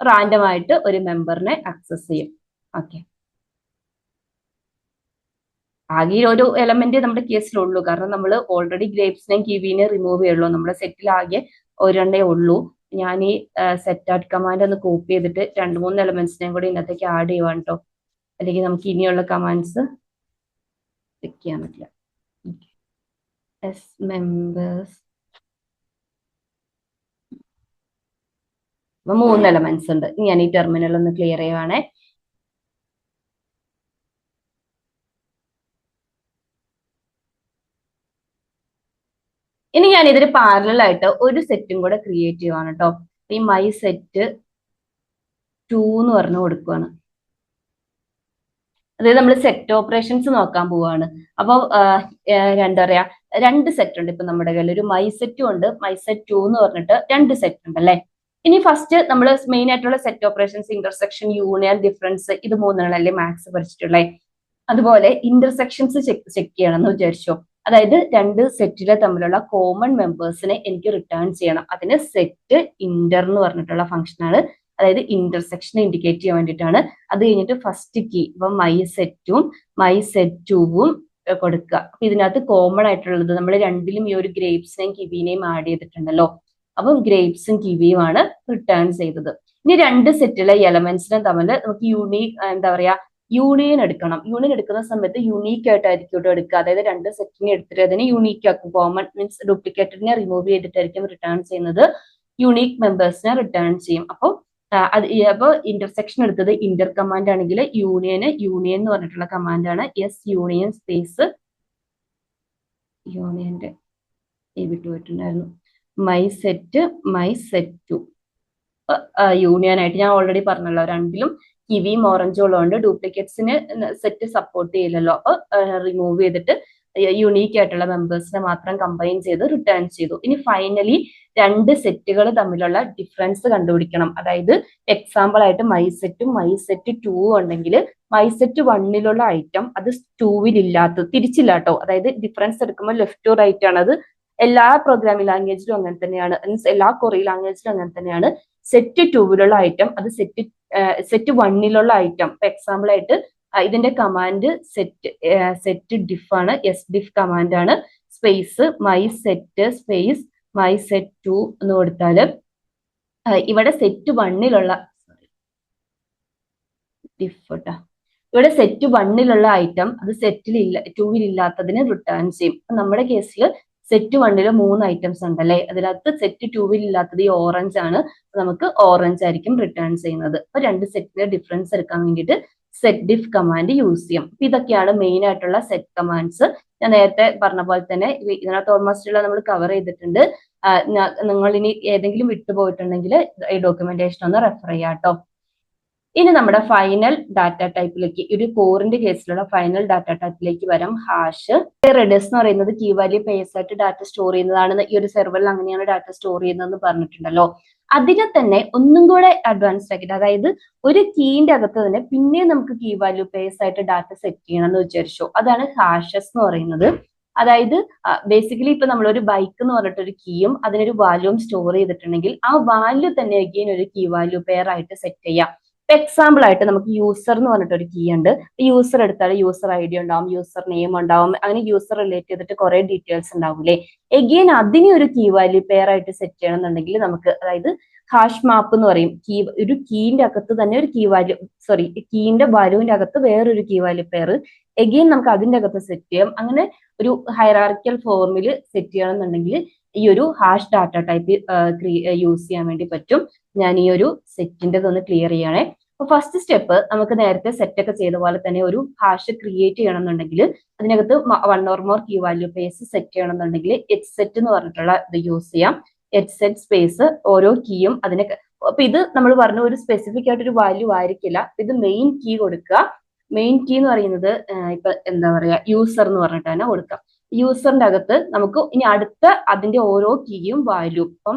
A: റാൻഡം ആയിട്ട് ഒരു മെമ്പറിനെ ആക്സസ് ചെയ്യും. ഓക്കെ, ആകെ ഒരു എലമെന്റ് നമ്മുടെ കേസിലുള്ളൂ, കാരണം നമ്മൾ ഓൾറെഡി ഗ്രേപ്സിനെയും കിവിനെയും റിമൂവ് ചെയ്യുള്ളൂ. നമ്മുടെ സെറ്റിൽ ആകെ ഒരെണ്ണേ ഉള്ളൂ. ഞാൻ ഈ സെറ്റ് ആഡ് കമാൻഡ് ഒന്ന് കോപ്പി ചെയ്തിട്ട് 2-3 എലമെന്റ്സിനെയും കൂടി ഇതിനകത്തേക്ക് ആഡ് ചെയ്യുവാണ് കേട്ടോ. അല്ലെങ്കിൽ നമുക്ക് ഇനിയുള്ള കമാൻഡ്സ് ചെക്ക് ചെയ്യാൻ പറ്റില്ല. എസ് മെമ്പേഴ്സ്, 3 എലമെന്റ്സ് ഉണ്ട്. ഞാൻ ഈ ടെർമിനൽ ഒന്ന് ക്ലിയർ ചെയ്യുവാണേ. ഇനി ഞാൻ ഇതിന് പാരലൽ ആയിട്ട് ഒരു സെറ്റും കൂടെ ക്രിയേറ്റ് ചെയ്യുവാണ് കേട്ടോ. ഈ മൈ സെറ്റ് 2 എന്ന് പറഞ്ഞു കൊടുക്കുവാണ്. അതായത് നമ്മൾ സെറ്റ് ഓപ്പറേഷൻസ് നോക്കാൻ പോവാണ്. അപ്പോൾ എന്താ പറയാ, രണ്ട് സെറ്റ് ഉണ്ട് ഇപ്പൊ നമ്മുടെ കയ്യിൽ. ഒരു മൈ സെറ്റും ഉണ്ട്, മൈ സെറ്റ് 2 എന്ന് പറഞ്ഞിട്ട് രണ്ട് സെറ്റ് ഉണ്ട് അല്ലെ. ഇനി ഫസ്റ്റ് നമ്മൾ മെയിൻ ആയിട്ടുള്ള set operations intersection, union, difference, ഇത് മൂന്നെണ്ണല്ലേ മാത്സ് പഠിച്ചിട്ടുള്ളേ. അതുപോലെ ഇന്റർസെക്ഷൻസ് ചെക്ക് ചെയ്യണം എന്ന് വിചാരിച്ചോ. അതായത് രണ്ട് സെറ്റിലെ തമ്മിലുള്ള കോമൺ മെമ്പേഴ്സിനെ എനിക്ക് റിട്ടേൺ ചെയ്യണം. അതിന് സെറ്റ് ഇന്റർ എന്ന് പറഞ്ഞിട്ടുള്ള ഫംഗ്ഷൻ ആണ്. അതായത് ഇന്റർസെക്ഷൻ ഇൻഡിക്കേറ്റ് ചെയ്യാൻ വേണ്ടിയിട്ടാണ്. അത് കഴിഞ്ഞിട്ട് ഫസ്റ്റ് കീ ഇപ്പൊ മൈ സെറ്റും മൈ സെറ്റ് 2ഉം കൊടുക്കുക. അപ്പൊ ഇതിനകത്ത് കോമൺ ആയിട്ടുള്ളത് നമ്മൾ രണ്ടിലും ഈ ഒരു ഗ്രേപ്സിനെയും കിവിനെയും ആഡ് ചെയ്തിട്ടുണ്ടല്ലോ. അപ്പം ഗ്രേപ്സും കിവിയും ആണ് റിട്ടേൺ ചെയ്തത്. ഇനി രണ്ട് സെറ്റിലെ എലമെന്റ്സിനെ തമ്മിൽ നമുക്ക് എന്താ പറയാ, യൂണിയൻ എടുക്കണം. യൂണിയൻ എടുക്കുന്ന സമയത്ത് യൂണീക്ക് ആയിട്ടായിരിക്കും എടുക്കുക. അതായത് രണ്ട് സെറ്റിനെ എടുത്തിട്ട് അതിനെ യൂണീക്ക് ആക്കും. കോമൺ മീൻസ് ഡ്യൂപ്ലിക്കേറ്റഡിനെ റിമൂവ് ചെയ്തിട്ടായിരിക്കും റിട്ടേൺ ചെയ്യുന്നത്. യൂണീക്ക് മെമ്പേഴ്സിനെ റിട്ടേൺ ചെയ്യും. അപ്പോൾ അപ്പോൾ ഇന്റർസെക്ഷൻ എടുത്തത് ഇന്റർ കമാൻഡ് ആണെങ്കിൽ യൂണിയൻ എന്ന് പറഞ്ഞിട്ടുള്ള കമാൻഡ് ആണ്. എസ് യൂണിയൻ സ്പേസ് യൂണിയന്റെ വിട്ടുപോയിട്ടുണ്ടായിരുന്നു. മൈ സെറ്റ് 2 യൂണിയൻ ആയിട്ട് ഞാൻ ഓൾറെഡി പറഞ്ഞല്ലോ, രണ്ടിലും കിവിയും ഓറഞ്ചും ഉള്ളതുകൊണ്ട് ഡ്യൂപ്ലിക്കേറ്റ്സിന് സെറ്റ് സപ്പോർട്ട് ചെയ്യില്ലല്ലോ. അപ്പൊ റിമൂവ് ചെയ്തിട്ട് യുണീക്ക് ആയിട്ടുള്ള മെമ്പേഴ്സിനെ മാത്രം കമ്പൈൻ ചെയ്ത് റിട്ടേൺ ചെയ്തു. ഇനി ഫൈനലി രണ്ട് സെറ്റുകൾ തമ്മിലുള്ള ഡിഫറൻസ് കണ്ടുപിടിക്കണം. അതായത് എക്സാമ്പിൾ ആയിട്ട് മൈ സെറ്റും മൈ സെറ്റ് 2 ഉണ്ടെങ്കിൽ മൈ സെറ്റ് 1ലുള്ള ഐറ്റം അത് 2വിൽ ഇല്ലാത്തത് തിരിച്ചില്ല കേട്ടോ. അതായത് ഡിഫറൻസ് എടുക്കുമ്പോൾ ലെഫ്റ്റ് ടു റൈറ്റ് ആണ്. അത് എല്ലാ പ്രോഗ്രാമിംഗ് ലാംഗ്വേജിലും അങ്ങനെ തന്നെയാണ്, മീൻസ് എല്ലാ കൊറിയൻ ലാംഗ്വേജിലും അങ്ങനെ തന്നെയാണ്. സെറ്റ് 2വിലുള്ള ഐറ്റം അത് സെറ്റ് 1ലുള്ള ഐറ്റം. ഇപ്പൊ എക്സാമ്പിൾ ആയിട്ട് ഇതിന്റെ കമാൻഡ് സെറ്റ് ഡിഫ് ആണ്, എസ് ഡിഫ് കമാൻഡ് ആണ്. Space my set space my set 2 എന്ന് കൊടുത്താല് ഇവിടെ സെറ്റ് 1ലുള്ള ഡിഫ് കേട്ടോ, ഇവിടെ സെറ്റ് 1ലുള്ള ഐറ്റം അത് സെറ്റിൽ 2വിൽ ഇല്ലാത്തതിന് റിട്ടേൺ ചെയ്യും. നമ്മുടെ കേസിൽ സെറ്റ് 1ല് 3 ഐറ്റംസ് ഉണ്ടല്ലേ, അതിനകത്ത് സെറ്റ് 2വിൽ ഇല്ലാത്തത് ഈ ഓറഞ്ച് ആണ്. നമുക്ക് ഓറഞ്ച് ആയിരിക്കും റിട്ടേൺ ചെയ്യുന്നത്. അപ്പൊ രണ്ട് സെറ്റിലെ ഡിഫറൻസ് എടുക്കാൻ വേണ്ടിയിട്ട് സെറ്റ് ഡിഫ് കമാൻഡ് യൂസ് ചെയ്യും. അപ്പൊ ഇതൊക്കെയാണ് മെയിൻ ആയിട്ടുള്ള സെറ്റ് കമാൻഡ്സ്. ഞാൻ നേരത്തെ പറഞ്ഞ പോലെ തന്നെ ഇതിനകത്ത് ഓൾമോസ്റ്റ് ഉള്ള നമ്മൾ കവർ ചെയ്തിട്ടുണ്ട്. നിങ്ങൾ ഇനി ഏതെങ്കിലും വിട്ടുപോയിട്ടുണ്ടെങ്കിൽ ഈ ഡോക്യുമെന്റേഷൻ ഒന്ന് റെഫർ ചെയ്യാം കേട്ടോ. ഇനി നമ്മുടെ ഫൈനൽ ഡാറ്റ ടൈപ്പിലേക്ക്, ഒരു കോറിന്റെ കേസിലുള്ള ഫൈനൽ ഡാറ്റ ടൈപ്പിലേക്ക് വരാം. ഹാഷ് റെഡിസ് എന്ന് പറയുന്നത് കീ വാല്യൂ പേസ് ആയിട്ട് ഡാറ്റ സ്റ്റോർ ചെയ്യുന്നതാണ്. ഈ ഒരു സെർവറിൽ അങ്ങനെയാണ് ഡാറ്റ സ്റ്റോർ ചെയ്യുന്നതെന്ന് പറഞ്ഞിട്ടുണ്ടല്ലോ. അതിനെ തന്നെ ഒന്നും കൂടെ അഡ്വാൻസ്ഡ് ആക്കിയിട്ട്, അതായത് ഒരു കീന്റെ അകത്ത് തന്നെ പിന്നെ നമുക്ക് കീ വാല്യൂ പേസ് ആയിട്ട് ഡാറ്റ സെറ്റ് ചെയ്യണം എന്ന് വിചാരിച്ചു. അതാണ് ഹാഷസ് എന്ന് പറയുന്നത്. അതായത് ബേസിക്കലി ഇപ്പൊ നമ്മളൊരു ബൈക്ക് എന്ന് പറഞ്ഞിട്ട് ഒരു കീയും അതിനൊരു വാല്യൂവും സ്റ്റോർ ചെയ്തിട്ടുണ്ടെങ്കിൽ ആ വാല്യൂ തന്നെ അഗെയിൻ ഒരു കീ വാല്യൂ പെയർ ആയിട്ട് സെറ്റ് ചെയ്യാം. എക്സാമ്പിൾ ആയിട്ട് നമുക്ക് യൂസർ എന്ന് പറഞ്ഞിട്ട് ഒരു കീ ഉണ്ട്. യൂസർ എടുത്താൽ യൂസർ ഐ ഡി ഉണ്ടാവും, യൂസർ നെയിം ഉണ്ടാവും, അങ്ങനെ യൂസർ റിലേറ്റ് ചെയ്തിട്ട് കുറെ ഡീറ്റെയിൽസ് ഉണ്ടാവൂലേ. എഗെയിൻ അതിനെ ഒരു കീ വാല്യൂ പെയർ ആയിട്ട് സെറ്റ് ചെയ്യണമെന്നുണ്ടെങ്കിൽ നമുക്ക്, അതായത് ഹാഷ് മാപ്പ് എന്ന് പറയും. ഒരു കീന്റെ അകത്ത് തന്നെ ഒരു കീന്റെ വാല്യൂവിന്റെ അകത്ത് വേറൊരു കീ വാല്യൂ പെയർ എഗെയിൻ നമുക്ക് അതിന്റെ അകത്ത് സെറ്റ് ചെയ്യാം. അങ്ങനെ ഒരു ഹൈറാർക്കിക്കൽ ഫോർമിൽ സെറ്റ് ചെയ്യണമെന്നുണ്ടെങ്കിൽ ഈ ഒരു ഹാഷ് ഡാറ്റ ടൈപ്പ് യൂസ് ചെയ്യാൻ വേണ്ടി പറ്റും. ഞാൻ ഈ ഒരു സെറ്റിന്റെ ഒന്ന് ക്ലിയർ ചെയ്യണേ. അപ്പൊ ഫസ്റ്റ് സ്റ്റെപ്പ് നമുക്ക് നേരത്തെ സെറ്റ് ഒക്കെ ചെയ്ത പോലെ തന്നെ ഒരു ഹാഷ് ക്രിയേറ്റ് ചെയ്യണമെന്നുണ്ടെങ്കിൽ അതിനകത്ത് 1 or more key value pairs set ചെയ്യണമെന്നുണ്ടെങ്കിൽ എച്ച് സെറ്റ് എന്ന് പറഞ്ഞിട്ടുള്ള ഇത് യൂസ് ചെയ്യാം. എച്ച് സെറ്റ് സ്പേസ് ഓരോ കീയും അതിനെ, അപ്പൊ ഇത് നമ്മൾ പറഞ്ഞ ഒരു സ്പെസിഫിക് ആയിട്ട് ഒരു വാല്യൂ ആയിരിക്കില്ല. ഇത് മെയിൻ കീ കൊടുക്കുക. മെയിൻ കീ എന്ന് പറയുന്നത് ഇപ്പൊ എന്താ പറയാ, യൂസർ എന്ന് പറഞ്ഞിട്ട് തന്നെ കൊടുക്കാം. യൂസറിന്റെ അകത്ത് നമുക്ക് ഇനി അടുത്ത അതിന്റെ ഓരോ കീയും വാല്യൂ, ഇപ്പം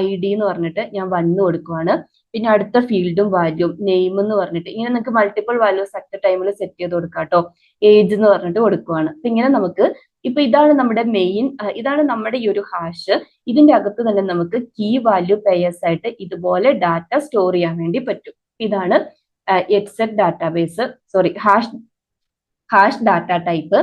A: ഐ ഡി എന്ന് പറഞ്ഞിട്ട് ഞാൻ 1 കൊടുക്കുവാണ്. പിന്നെ അടുത്ത ഫീൽഡും വാല്യൂം, നെയിം എന്ന് പറഞ്ഞിട്ട് ഇങ്ങനെ നിങ്ങൾക്ക് മൾട്ടിപ്പിൾ വാല്യൂസ് അറ്റ് ടൈമിൽ സെറ്റ് ചെയ്ത് കൊടുക്കാം കേട്ടോ. ഏജ് എന്ന് പറഞ്ഞിട്ട് കൊടുക്കുവാണ്. അപ്പൊ ഇങ്ങനെ നമുക്ക് ഇപ്പൊ ഇതാണ് നമ്മുടെ മെയിൻ, ഇതാണ് നമ്മുടെ ഈ ഒരു ഹാഷ്. ഇതിന്റെ അകത്ത് തന്നെ നമുക്ക് കീ വാല്യൂ പെയേഴ്സ് ആയിട്ട് ഇതുപോലെ ഡാറ്റ സ്റ്റോർ ചെയ്യാൻ വേണ്ടി പറ്റും. ഇതാണ് exact database, hash data type.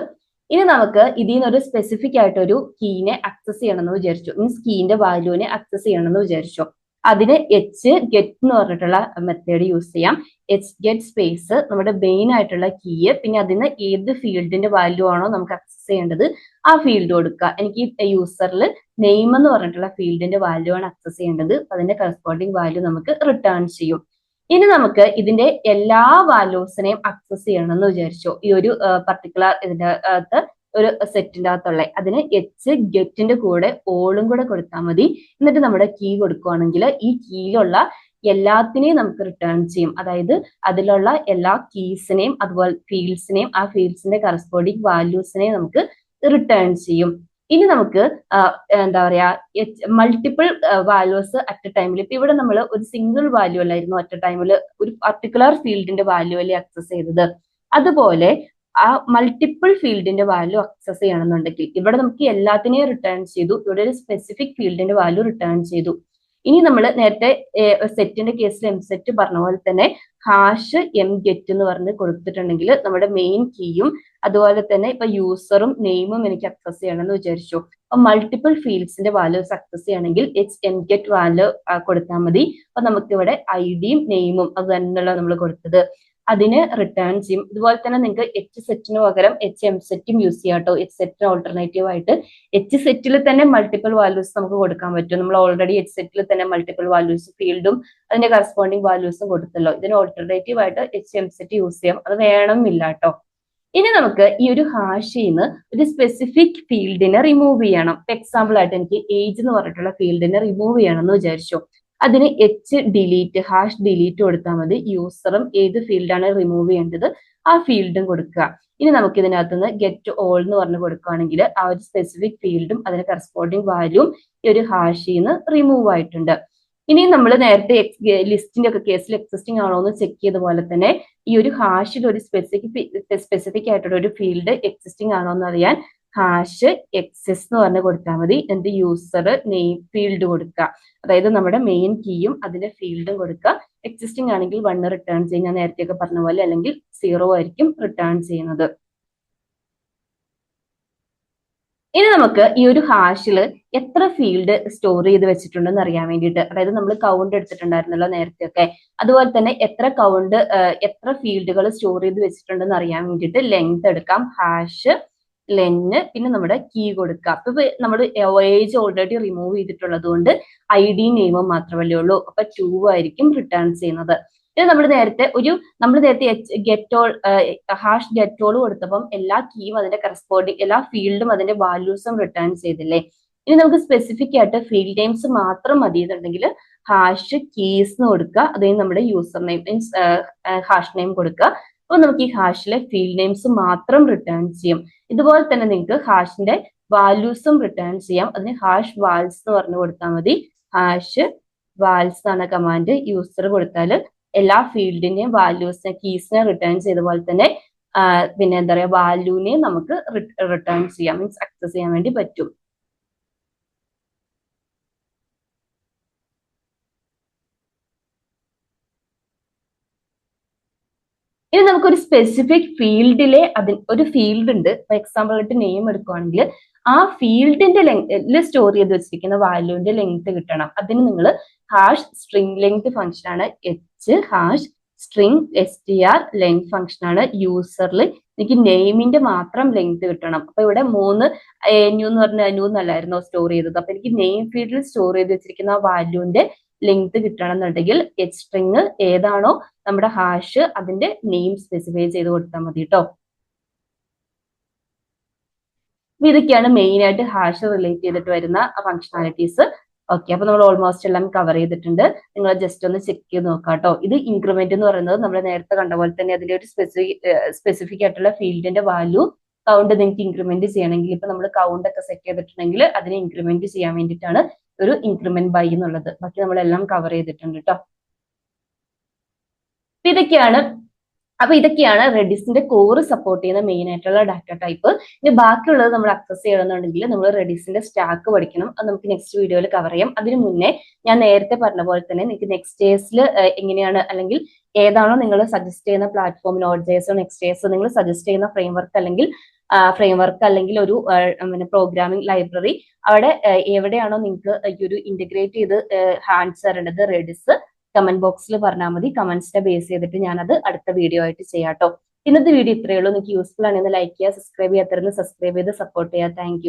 A: ഇനി നമുക്ക് ഇതിൽ നിന്നൊരു സ്പെസിഫിക് ആയിട്ട് ഒരു കീനെ ആക്സസ് ചെയ്യണമെന്ന് വിചാരിച്ചു, മീൻസ് കീന്റെ വാല്യൂവിനെ ആക്സസ് ചെയ്യണമെന്ന് വിചാരിച്ചു. അതിന് എച്ച് ഗെറ്റ് എന്ന് പറഞ്ഞിട്ടുള്ള മെത്തേഡ് യൂസ് ചെയ്യാം. എച്ച് ഗെറ്റ് സ്പേസ് നമ്മുടെ മെയിൻ ആയിട്ടുള്ള കീ, പിന്നെ അതിന് ഏത് ഫീൽഡിന്റെ വാല്യൂ ആണോ നമുക്ക് ആക്സസ് ചെയ്യേണ്ടത് ആ ഫീൽഡ് കൊടുക്കുക. എനിക്ക് യൂസറിൽ നെയിം എന്ന് പറഞ്ഞിട്ടുള്ള ഫീൽഡിന്റെ വാല്യൂ ആണ് ആക്സസ് ചെയ്യേണ്ടത്. അതിന്റെ കറസ്പോണ്ടിങ് വാല്യൂ നമുക്ക് റിട്ടേൺ ചെയ്യും. ഇനി നമുക്ക് ഇതിന്റെ എല്ലാ വാല്യൂസിനെയും ആക്സസ് ചെയ്യണം എന്ന് വിചാരിച്ചു. ഈ ഒരു പർട്ടിക്കുലർ ഇതിന്റെ അകത്ത് ഒരു സെറ്റിന്റെ അകത്തുള്ള അതിന് എച്ച് ഗെറ്റിന്റെ കൂടെ ഓളും കൂടെ കൊടുത്താൽ മതി. എന്നിട്ട് നമ്മുടെ കീ കൊടുക്കുകയാണെങ്കിൽ ഈ കീയിലുള്ള എല്ലാത്തിനെയും നമുക്ക് റിട്ടേൺ ചെയ്യും. അതായത് അതിലുള്ള എല്ലാ കീസിനെയും അതുപോലെ ഫീൽഡ്സിനെയും ആ ഫീൽഡ്സിന്റെ കറസ്പോണ്ടിങ് വാല്യൂസിനെയും നമുക്ക് റിട്ടേൺ ചെയ്യും. ഇനി നമുക്ക് എന്താ പറയാ മൾട്ടിപ്പിൾ വാല്യൂസ് അറ്റ് എ ടൈമിൽ. ഇപ്പൊ ഇവിടെ നമ്മൾ ഒരു സിംഗിൾ വാല്യൂ അല്ലായിരുന്നു അറ്റ് എ ടൈമിൽ ഒരു പർട്ടിക്കുലർ ഫീൽഡിന്റെ വാല്യൂ അല്ലേ ആക്സസ് ചെയ്തത്. അതുപോലെ ആ മൾട്ടിപ്പിൾ ഫീൽഡിന്റെ വാല്യൂ ആക്സസ് ചെയ്യണമെന്നുണ്ടെങ്കിൽ ഇവിടെ നമുക്ക് എല്ലാത്തിനെയും റിട്ടേൺ ചെയ്തു, ഇവിടെ ഒരു സ്പെസിഫിക് ഫീൽഡിന്റെ വാല്യൂ റിട്ടേൺ ചെയ്തു. ഇനി നമ്മൾ നേരത്തെ സെറ്റിന്റെ കേസിൽ എം സെറ്റ് പറഞ്ഞ പോലെ തന്നെ ഹാഷ് എം ഗെറ്റ് എന്ന് പറഞ്ഞ് കൊടുത്തിട്ടുണ്ടെങ്കിൽ നമ്മുടെ മെയിൻ കീയും അതുപോലെ തന്നെ ഇപ്പൊ യൂസറും നെയിമും എനിക്ക് അക്സസ് ചെയ്യണമെന്ന് വിചാരിച്ചു. അപ്പൊ മൾട്ടിപ്പിൾ ഫീൽഡ്സിന്റെ വാല്യൂസ് അക്സസ് ചെയ്യണമെങ്കിൽ എച്ച് എം ഗെറ്റ് വാല്യൂ കൊടുത്താൽ മതി. അപ്പൊ നമുക്ക് ഇവിടെ ഐഡിയും നെയിമും അത് തന്നെയുള്ള നമ്മൾ കൊടുത്തത് അതിന് റിട്ടേൺ ചെയ്യും. ഇതുപോലെ തന്നെ നിങ്ങൾക്ക് എച്ച് സെറ്റിന് പകരം എച്ച് എം സെറ്റും യൂസ് ചെയ്യാം കേട്ടോ. എച്ച് സെറ്റിന് ഓൾട്ടർനേറ്റീവ് ആയിട്ട് എച്ച് സെറ്റിൽ തന്നെ മൾട്ടിപ്പിൾ വാല്യൂസ് നമുക്ക് കൊടുക്കാൻ പറ്റും. നമ്മൾ ഓൾറെഡി എച്ച് സെറ്റിൽ തന്നെ മൾട്ടിപ്പിൾ വാല്യൂസ് ഫീൽഡും അതിന്റെ കറസ്പോണ്ടിങ് വാല്യൂസും കൊടുത്തല്ലോ. ഇതിന് ഓൾട്ടർനേറ്റീവ് ആയിട്ട് എച്ച് എം സെറ്റ് യൂസ് ചെയ്യാം, അത് വേണമെന്നില്ല കേട്ടോ. ഇനി നമുക്ക് ഈ ഒരു ഹാഷിൽ നിന്ന് ഒരു സ്പെസിഫിക് ഫീൽഡിനെ റിമൂവ് ചെയ്യണം. എക്സാമ്പിൾ ആയിട്ട് എനിക്ക് ഏജ് എന്ന് പറഞ്ഞിട്ടുള്ള ഫീൽഡിനെ റിമൂവ് ചെയ്യണം എന്ന് വിചാരിച്ചു. അതിന് എച്ച് ഡിലീറ്റ് ഹാഷ് ഡിലീറ്റ് കൊടുത്താൽ മതി. യൂസറും ഏത് ഫീൽഡാണ് റിമൂവ് ചെയ്യേണ്ടത് ആ ഫീൽഡും കൊടുക്കുക. ഇനി നമുക്ക് ഇതിനകത്തുനിന്ന് ഗെറ്റ് ഓൾ എന്ന് പറഞ്ഞ് കൊടുക്കുകയാണെങ്കിൽ ആ ഒരു സ്പെസിഫിക് ഫീൽഡും അതിന് കറസ്പോണ്ടിങ് വാല്യൂം ഈ ഒരു ഹാഷിൽ നിന്ന് റിമൂവ് ആയിട്ടുണ്ട്. ഇനി നമ്മൾ നേരത്തെ ലിസ്റ്റിന്റെ ഒക്കെ കേസിൽ എക്സിസ്റ്റിംഗ് ആണോ എന്ന് ചെക്ക് ചെയ്ത പോലെ തന്നെ ഈ ഒരു ഹാഷിൽ ഒരു സ്പെസിഫിക് ആയിട്ടുള്ള ഒരു ഫീൽഡ് എക്സിസ്റ്റിംഗ് ആണോ എന്ന് അറിയാൻ ഹാഷ് എക്സിസ്റ്റ് എന്ന് പറഞ്ഞ് കൊടുത്താൽ മതി. എന്നിട്ട് യൂസർ നെയിം ഫീൽഡ് കൊടുക്കുക. അതായത് നമ്മുടെ മെയിൻ കീയും അതിന്റെ ഫീൽഡും കൊടുക്കുക. എക്സിസ്റ്റിംഗ് ആണെങ്കിൽ 1 റിട്ടേൺ ചെയ്യും, ഞാൻ നേരത്തെയൊക്കെ പറഞ്ഞ പോലെ, അല്ലെങ്കിൽ 0 ആയിരിക്കും റിട്ടേൺ ചെയ്യുന്നത്. ഇനി നമുക്ക് ഈ ഒരു ഹാഷിൽ എത്ര ഫീൽഡ് സ്റ്റോർ ചെയ്ത് വെച്ചിട്ടുണ്ടെന്ന് അറിയാൻ വേണ്ടിയിട്ട്, അതായത് നമ്മൾ കൗണ്ട് എടുത്തിട്ടുണ്ടായിരുന്നല്ലോ നേരത്തെയൊക്കെ, അതുപോലെ തന്നെ എത്ര ഫീൽഡുകൾ സ്റ്റോർ ചെയ്ത് വെച്ചിട്ടുണ്ടെന്ന് അറിയാൻ വേണ്ടിയിട്ട് ലെങ്ത് എടുക്കാം. ഹാഷ് ലെന് പിന്നെ നമ്മുടെ കീ കൊടുക്കുക. അപ്പൊ നമ്മൾ ഏജ് ഓൾറെഡി റിമൂവ് ചെയ്തിട്ടുള്ളത് കൊണ്ട് ഐ ഡി നെയിമും മാത്രമല്ലേ ഉള്ളൂ. അപ്പൊ 2 ആയിരിക്കും റിട്ടേൺ ചെയ്യുന്നത്. ഇത് നമ്മൾ നേരത്തെ ഗെറ്റോൾ ഹാഷ് ഗെറ്റോൾ കൊടുത്തപ്പം എല്ലാ കീയും അതിന്റെ കറസ്പോണ്ടിങ് എല്ലാ ഫീൽഡും അതിന്റെ വാല്യൂസും റിട്ടേൺ ചെയ്തില്ലേ. ഇനി നമുക്ക് സ്പെസിഫിക് ആയിട്ട് ഫീൽഡ് നെയിംസ് മാത്രം മതി എന്നുണ്ടെങ്കിൽ ഹാഷ് കീസ് എന്ന് കൊടുക്കുക. അതായത് നമ്മുടെ user name means hash name കൊടുക്കുക. അപ്പൊ നമുക്ക് ഈ ഹാഷിലെ ഫീൽഡ് നെയിംസ് മാത്രം റിട്ടേൺ ചെയ്യും. ഇതുപോലെ തന്നെ നിങ്ങൾക്ക് ഹാഷിന്റെ വാല്യൂസും റിട്ടേൺ ചെയ്യാം. അതിന് ഹാഷ് വാൽസ് എന്ന് പറഞ്ഞു കൊടുത്താൽ മതി. ഹാഷ് വാൽസ് എന്നാണ് കമാൻഡ്. യൂസർ കൊടുത്താൽ എല്ലാ ഫീൽഡിന്റെയും വാല്യൂസിനെ കീസിനെ റിട്ടേൺ ചെയ്ത പോലെ തന്നെ പിന്നെ എന്താ പറയാ വാല്യൂനെ നമുക്ക് റിട്ടേൺ ചെയ്യാം, മീൻസ് ആക്സസ് ചെയ്യാൻ വേണ്ടി പറ്റും. ഇനി നമുക്കൊരു സ്പെസിഫിക് ഫീൽഡിലെ ഒരു ഫീൽഡ് ഉണ്ട്. ഫോർ എക്സാമ്പിൾ ആയിട്ട് നെയിം എടുക്കുകയാണെങ്കിൽ ആ ഫീൽഡിന്റെ ലെങ്ത് സ്റ്റോർ ചെയ്ത് വെച്ചിരിക്കുന്ന വാല്യൂവിന്റെ ലെങ്ത് കിട്ടണം. അതിന് നിങ്ങൾ ഹാഷ് സ്ട്രിംഗ് ലെങ്ത് ഫംഗ്ഷൻ ആണ് H hash string str length function ആണ്. യൂസറിൽ എനിക്ക് നെയിമിന്റെ മാത്രം ലെങ്ത് കിട്ടണം. അപ്പൊ ഇവിടെ 3 ന്യൂ എന്ന് പറഞ്ഞ ന്യൂ എന്നല്ലായിരുന്നോ സ്റ്റോർ ചെയ്തത്. അപ്പൊ എനിക്ക് നെയിം ഫീൽഡിൽ സ്റ്റോർ ചെയ്ത് വെച്ചിരിക്കുന്ന ആ വാല്യൂവിന്റെ ലെങ്ത് കിട്ടണം എന്നുണ്ടെങ്കിൽ എച്ച് സ്ട്രിങ് ഏതാണോ നമ്മുടെ ഹാഷ് അതിന്റെ നെയിം സ്പെസിഫൈ ചെയ്ത് കൊടുത്താൽ മതി കേട്ടോ. അപ്പൊ ഇതൊക്കെയാണ് മെയിൻ ആയിട്ട് ഹാഷ് റിലേറ്റ് ചെയ്തിട്ട് വരുന്ന ഫംഗ്ഷനാലിറ്റീസ്. ഓക്കെ, അപ്പൊ നമ്മൾ ഓൾമോസ്റ്റ് എല്ലാം കവർ ചെയ്തിട്ടുണ്ട്. നിങ്ങൾ ജസ്റ്റ് ഒന്ന് ചെക്ക് ചെയ്ത് നോക്കാം കേട്ടോ. ഇത് ഇൻക്രിമെന്റ് എന്ന് പറയുന്നത് നമ്മൾ നേരത്തെ കണ്ട പോലെ തന്നെ അതിന്റെ ഒരു സ്പെസിഫിക് ആയിട്ടുള്ള ഫീൽഡിന്റെ വാല്യൂ കൗണ്ട് നിങ്ങൾക്ക് ഇൻക്രിമെന്റ് ചെയ്യണമെങ്കിൽ ഇപ്പൊ നമ്മൾ കൗണ്ട് ഒക്കെ സെറ്റ് ചെയ്തിട്ടുണ്ടെങ്കിൽ അതിനെ ഇൻക്രിമെന്റ് ചെയ്യാൻ വേണ്ടിയിട്ടാണ് ഒരു ഇൻക്രിമെന്റ് ബൈ എന്നുള്ളത്. ബാക്കി നമ്മളെല്ലാം കവർ ചെയ്തിട്ടുണ്ട് കേട്ടോ. ഇതൊക്കെയാണ് റെഡിസിന്റെ കോർ സപ്പോർട്ട് ചെയ്യുന്ന മെയിൻ ആയിട്ടുള്ള ഡാറ്റ ടൈപ്പ്. ഇനി ബാക്കിയുള്ളത് നമ്മൾ അക്സസ് ചെയ്യണമെന്നുണ്ടെങ്കിൽ നമ്മൾ റെഡിസിന്റെ സ്റ്റാക്ക് പഠിക്കണം. അത് നമുക്ക് നെക്സ്റ്റ് വീഡിയോയിൽ കവർ ചെയ്യാം. അതിനു മുന്നേ ഞാൻ നേരത്തെ പറഞ്ഞ പോലെ തന്നെ നിങ്ങൾക്ക് നെക്സ്റ്റ് ഡേയ്സിൽ എങ്ങനെയാണ് അല്ലെങ്കിൽ ഏതാണോ നിങ്ങൾ സജസ്റ്റ് ചെയ്യുന്ന പ്ലാറ്റ്ഫോം Node.js Next.js നിങ്ങൾ സജസ്റ്റ് ചെയ്യുന്ന ഫ്രെയിംവർക്ക് അല്ലെങ്കിൽ ഒരു പ്രോഗ്രാമിംഗ് ലൈബ്രറി അവിടെ എവിടെയാണോ നിങ്ങൾക്ക് ഈ ഒരു ഇന്റഗ്രേറ്റ് ചെയ്ത് ഹാൻഡ്സ് തരേണ്ടത് റെഡിസ് കമന്റ് ബോക്സിൽ പറഞ്ഞാൽ മതി. കമന്റ്സിനെ ബേസ് ചെയ്തിട്ട് ഞാനത് അടുത്ത വീഡിയോ ആയിട്ട് ചെയ്യാം കേട്ടോ. ഇന്നത്തെ വീഡിയോ ഇത്രയേ ഉള്ളൂ. നിങ്ങൾക്ക് യൂസ്ഫുൾ ആണെന്ന് ലൈക്ക് ചെയ്യുക, സബ്സ്ക്രൈബ് ചെയ്യാത്തവരുന്ന് സബ്സ്ക്രൈബ് ചെയ്ത് സപ്പോർട്ട് ചെയ്യുക. താങ്ക്